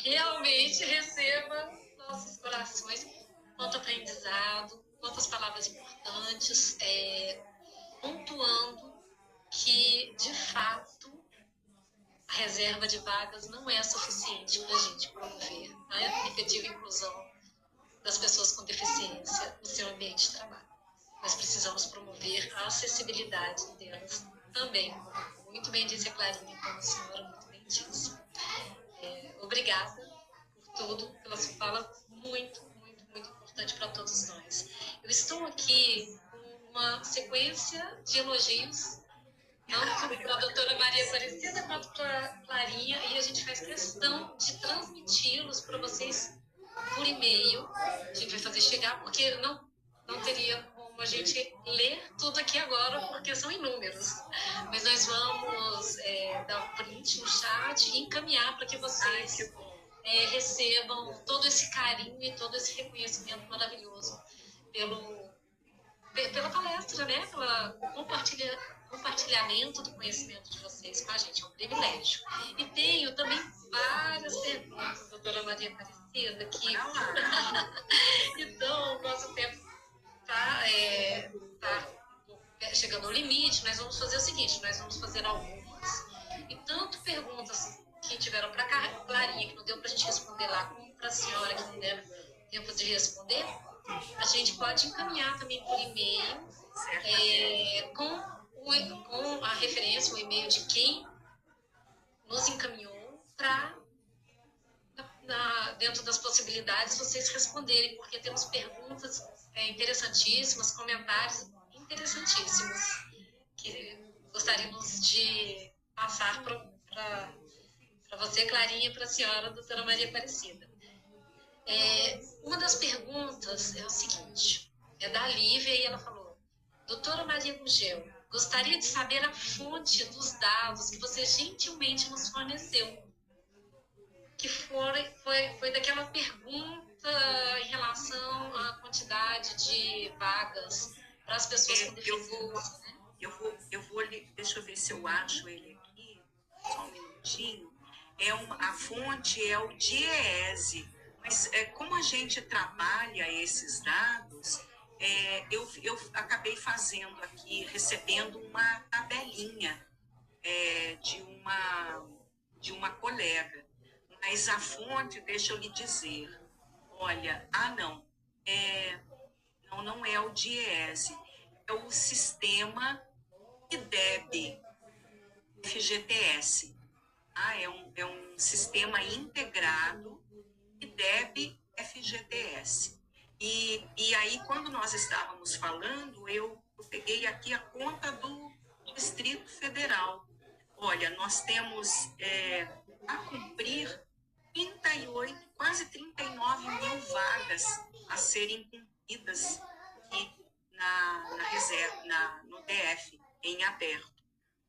Realmente receba nossos corações, quanto aprendizado, quantas palavras importantes, pontuando que, de fato, a reserva de vagas não é suficiente para a gente promover a efetiva inclusão das pessoas com deficiência no seu ambiente de trabalho. Nós precisamos promover a acessibilidade delas também. Muito bem disse a Clarinha, como a senhora muito bem disse. Obrigada por tudo, pela sua fala muito, muito, muito importante para todos nós. Eu estou aqui com uma sequência de elogios, tanto para a doutora Maria Aparecida quanto para a Clarinha, e a gente faz questão de transmiti-los para vocês por e-mail. A gente vai fazer chegar, porque não teria como a gente ler tudo aqui agora, porque são inúmeros. Mas nós vamos dar um print no chat e encaminhar para que vocês recebam todo esse carinho e todo esse reconhecimento maravilhoso pela palestra, né? Pelo compartilhamento do conhecimento de vocês com a gente. É um privilégio. E tenho também várias perguntas, doutora Maria Aparecida, que... Então, o nosso tempo está chegando ao limite. Nós vamos fazer o seguinte, nós vamos fazer algumas. E tanto perguntas que tiveram para a Clarinha, que não deu para a gente responder lá, como para a senhora, que não deu tempo de responder, a gente pode encaminhar também por e-mail, com a referência, o e-mail de quem nos encaminhou, para, dentro das possibilidades, vocês responderem, porque temos perguntas interessantíssimas, comentários interessantíssimos, que gostaríamos de passar para você, Clarinha, e para a senhora, doutora Maria Aparecida. Uma das perguntas é o seguinte, é da Lívia, e ela falou: doutora Maria Gugel, gostaria de saber a fonte dos dados que você gentilmente nos forneceu, que foi daquela pergunta em relação à quantidade de vagas para as pessoas com deficiência, né? Deixa eu ver se eu acho ele aqui, só um minutinho. A fonte é o DIEESE, mas como a gente trabalha esses dados, eu acabei fazendo aqui, recebendo uma tabelinha de uma colega, mas a fonte, deixa eu lhe dizer, olha, não é o DIEESE, é o sistema IDEB, FGTS. É um sistema integrado, IDEB, FGTS. E aí, quando nós estávamos falando, eu peguei aqui a conta do Distrito Federal. Olha, nós temos a cumprir 38, quase 39 mil vagas a serem cumpridas aqui na reserva, no DF, em aberto.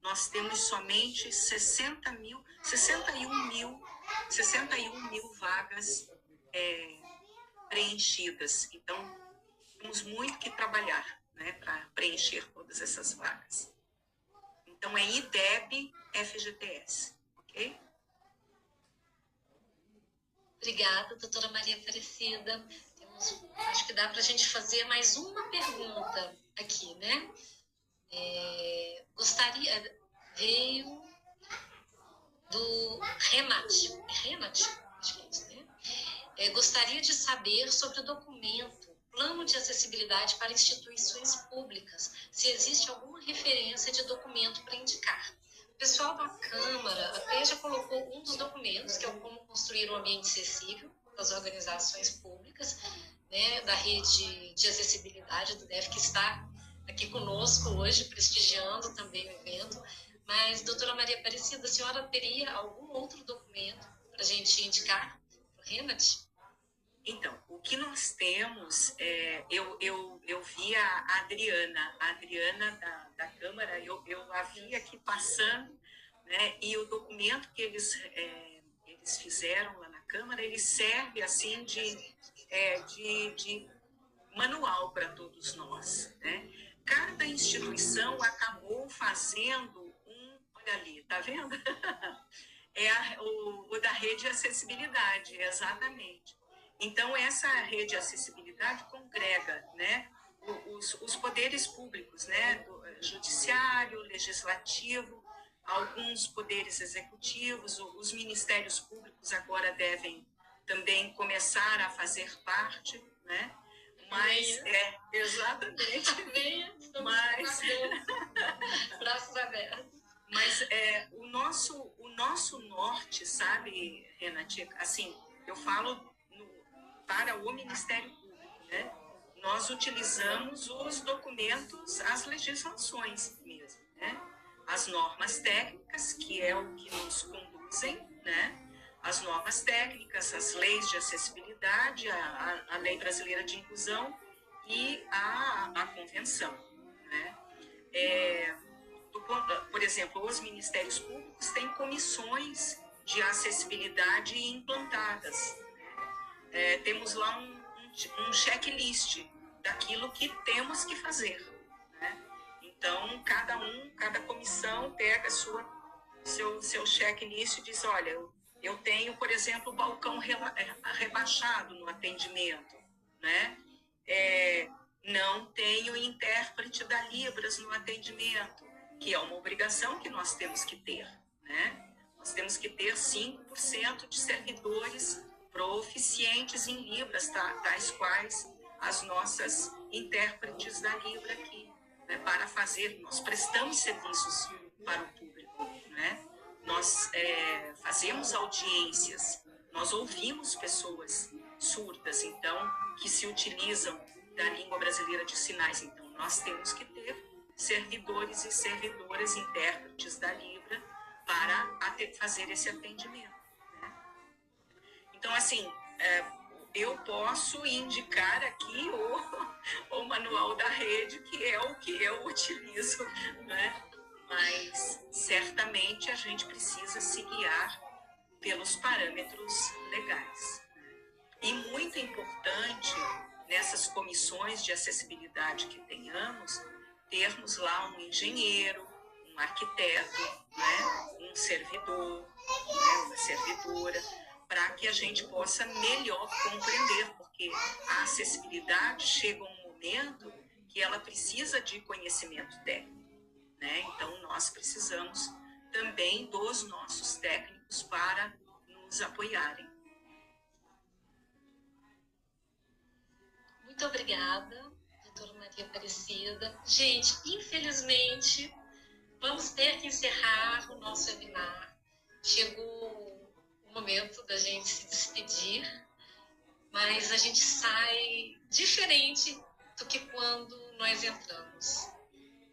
Nós temos somente 61 mil vagas preenchidas. Então, temos muito que trabalhar, né, para preencher todas essas vagas. Então, é IDEB FGTS, ok? Obrigada, doutora Maria Aparecida. Acho que dá para a gente fazer mais uma pergunta aqui, né? Veio do Renate, acho que é isso, né? Gostaria de saber sobre o documento Plano de Acessibilidade para Instituições Públicas, se existe alguma referência de documento para indicar. O pessoal da Câmara até já colocou um dos documentos, que é o Como Construir um Ambiente Acessível das Organizações Públicas, né, da Rede de Acessibilidade do DF, que está aqui conosco hoje, prestigiando também o evento. Mas, doutora Maria Aparecida, a senhora teria algum outro documento para a gente indicar para o Renate? Então, o que nós temos, eu vi a Adriana da Câmara, eu a vi aqui passando, né, e o documento que eles fizeram lá na Câmara, ele serve assim de manual para todos nós, né? Cada instituição acabou fazendo olha ali, tá vendo? O da rede de acessibilidade, exatamente. Então, essa rede de acessibilidade congrega, né, os poderes públicos, né, do judiciário, legislativo, alguns poderes executivos, os ministérios públicos agora devem também começar a fazer parte, né? Mas, exatamente. Mas, braços abertos. Mas o nosso norte, sabe, Renate, assim, eu falo para o Ministério Público, né? Nós utilizamos os documentos, as legislações mesmo, né? As normas técnicas, que é o que nos conduzem, né? As normas técnicas, as leis de acessibilidade, a Lei Brasileira de Inclusão e a Convenção, né? Por exemplo, os ministérios públicos têm comissões de acessibilidade implantadas. Temos lá um checklist daquilo que temos que fazer, né? Então, cada comissão pega seu checklist e diz, olha, eu tenho, por exemplo, o balcão rebaixado no atendimento, né? Não tenho intérprete da Libras no atendimento, que é uma obrigação que nós temos que ter, né? Nós temos que ter 5% de servidores proficientes em Libras, tais quais as nossas intérpretes da Libra aqui, né? Para fazer, nós prestamos serviços para o público, né? Nós fazemos audiências, nós ouvimos pessoas surdas, então, que se utilizam da língua brasileira de sinais. Então, nós temos que ter servidores e servidoras, intérpretes da Libra, para fazer esse atendimento, né? Então, assim, eu posso indicar aqui o manual da rede, que é o que eu utilizo, né? Mas, certamente, a gente precisa se guiar pelos parâmetros legais. E muito importante, nessas comissões de acessibilidade que tenhamos, termos lá um engenheiro, um arquiteto, né? Um servidor, né? Uma servidora, para que a gente possa melhor compreender, porque a acessibilidade chega um momento que ela precisa de conhecimento técnico, né? Então, nós precisamos também dos nossos técnicos para nos apoiarem. Muito obrigada, doutora Maria Aparecida. Gente, infelizmente, vamos ter que encerrar o nosso webinar. Chegou o momento da gente se despedir, mas a gente sai diferente do que quando nós entramos.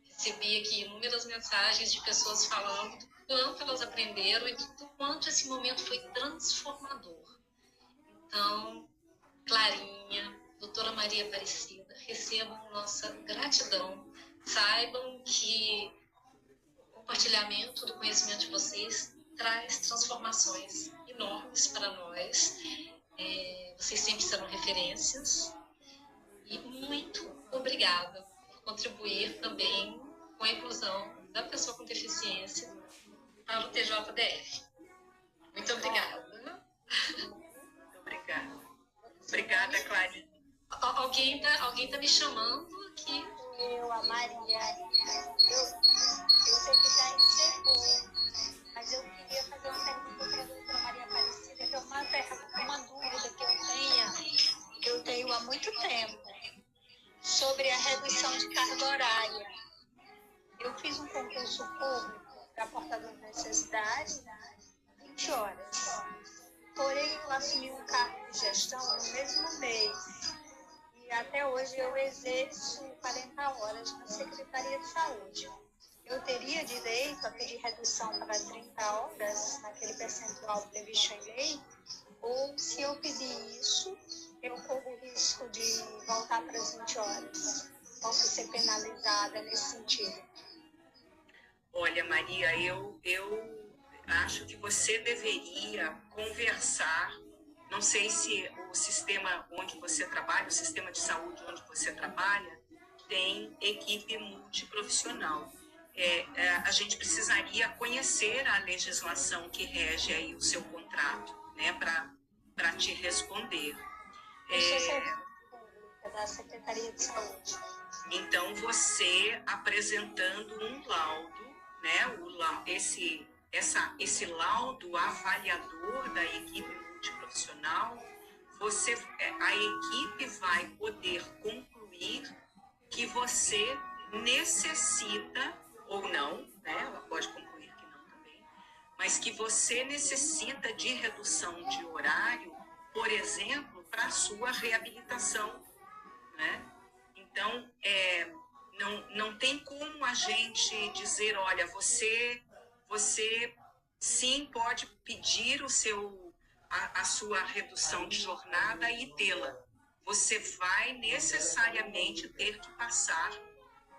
Recebi aqui inúmeras mensagens de pessoas falando do quanto elas aprenderam e do quanto esse momento foi transformador. Então, Clarinha, doutora Maria Aparecida, recebam nossa gratidão. Saibam que o compartilhamento do conhecimento de vocês traz transformações enormes para nós. Vocês sempre serão referências. E muito obrigada por contribuir também com a inclusão da pessoa com deficiência para o TJDF. Muito obrigada. Muito obrigada. Obrigada, Clarinha. Alguém tá me chamando aqui. A Maria. Eu sei que já encerrou, mas eu queria fazer uma pergunta para a doutora Maria Aparecida, que é uma dúvida que eu tenho há muito tempo, sobre a redução de carga horária. Eu fiz um concurso público para portador de necessidade, 20 horas. Porém, eu assumi um cargo de gestão no mesmo mês. E até hoje eu exerço 40 horas na Secretaria de Saúde. Eu teria direito a pedir redução para 30 horas, naquele percentual previsto em lei? Ou, se eu pedir isso, eu corro o risco de voltar para as 20 horas? Posso ser penalizada nesse sentido? Olha, Maria, eu acho que você deveria conversar, não sei se o sistema onde você trabalha, o sistema de saúde onde você trabalha, tem equipe multiprofissional. A gente precisaria conhecer a legislação que rege aí o seu contrato, né, para te responder. Eu sou servidora pública da Secretaria de Saúde. Então, você apresentando um laudo, né, esse laudo avaliador da equipe multiprofissional, a equipe vai poder concluir que você necessita, ou não, né, ela pode concluir que não também, mas que você necessita de redução de horário, por exemplo, para a sua reabilitação, né? Então, não tem como a gente dizer, olha, você sim pode pedir a sua redução de jornada e tê-la. Você vai necessariamente ter que passar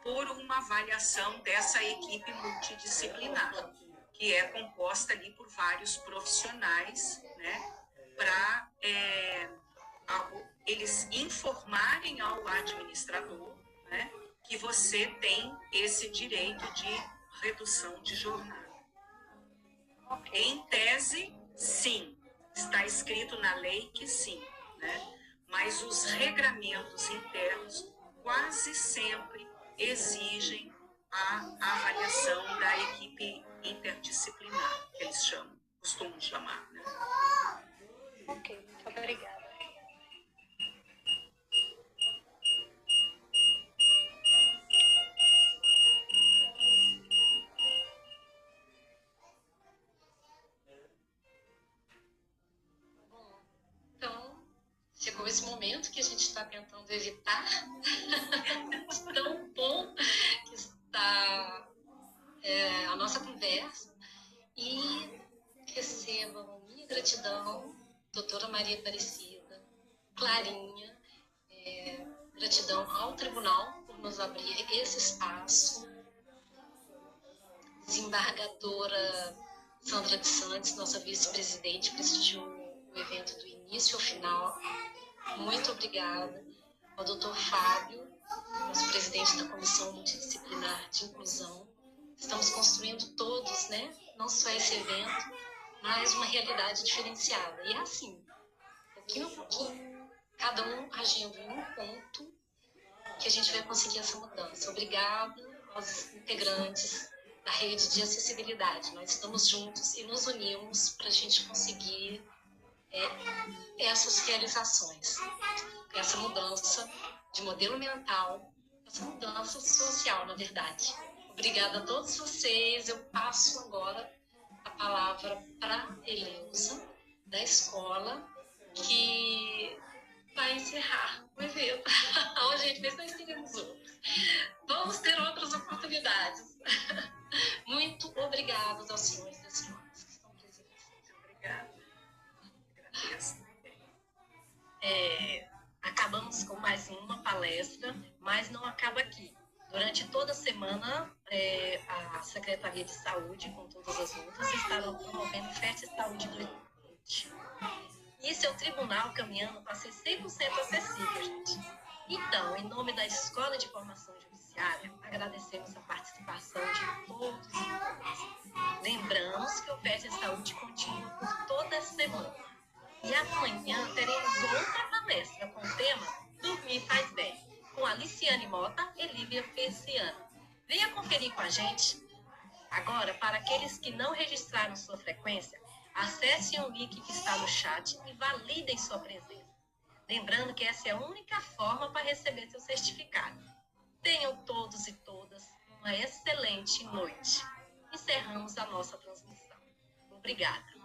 por uma avaliação dessa equipe multidisciplinar, que é composta ali por vários profissionais, né, para eles informarem ao administrador, né, que você tem esse direito de redução de jornada. Em tese, sim, está escrito na lei que sim, né, mas os regramentos internos quase sempre exigem a avaliação da equipe interdisciplinar, que eles costumam chamar, né? Ok, muito obrigada. Bom, então, chegou esse momento que a gente está tentando evitar, tão bom que está a nossa conversa, e recebam minha gratidão, doutora Maria Aparecida, Clarinha, gratidão ao tribunal por nos abrir esse espaço, desembargadora Sandra de Santos, nossa vice-presidente, prestigiou o evento do início ao final. Muito obrigada ao doutor Fábio, nosso presidente da Comissão Multidisciplinar de Inclusão. Estamos construindo todos, né? Não só esse evento, mas uma realidade diferenciada. E é assim, pouquinho a pouquinho, cada um agindo em um ponto, que a gente vai conseguir essa mudança. Obrigada aos integrantes da rede de acessibilidade. Nós estamos juntos e nos unimos para a gente conseguir essas realizações, essa mudança de modelo mental, essa mudança social, na verdade. Obrigada a todos vocês. Eu passo agora a palavra para Eleusa, da escola, que vai encerrar o evento. Oh, gente, mas nós teremos outros. Vamos ter outras oportunidades. Muito obrigada aos senhores e às senhoras que estão presentes. Muito obrigada. Agradeço. Acabamos com mais uma palestra, mas não acaba aqui. Durante toda a semana, a Secretaria de Saúde, com todas as outras, estarão promovendo Festa e Saúde 2020. Isso é o tribunal caminhando para ser 100% acessível, gente. Então, em nome da Escola de Formação Judiciária, agradecemos a participação de todos e todas. Lembramos que o Festa e Saúde continua por toda a semana. E amanhã teremos outra palestra com o tema Dormir Faz Bem, com Aliciane Mota e Lívia Persiano. Venha conferir com a gente. Agora, para aqueles que não registraram sua frequência, acessem o link que está no chat e validem sua presença. Lembrando que essa é a única forma para receber seu certificado. Tenham todos e todas uma excelente noite. Encerramos a nossa transmissão. Obrigada.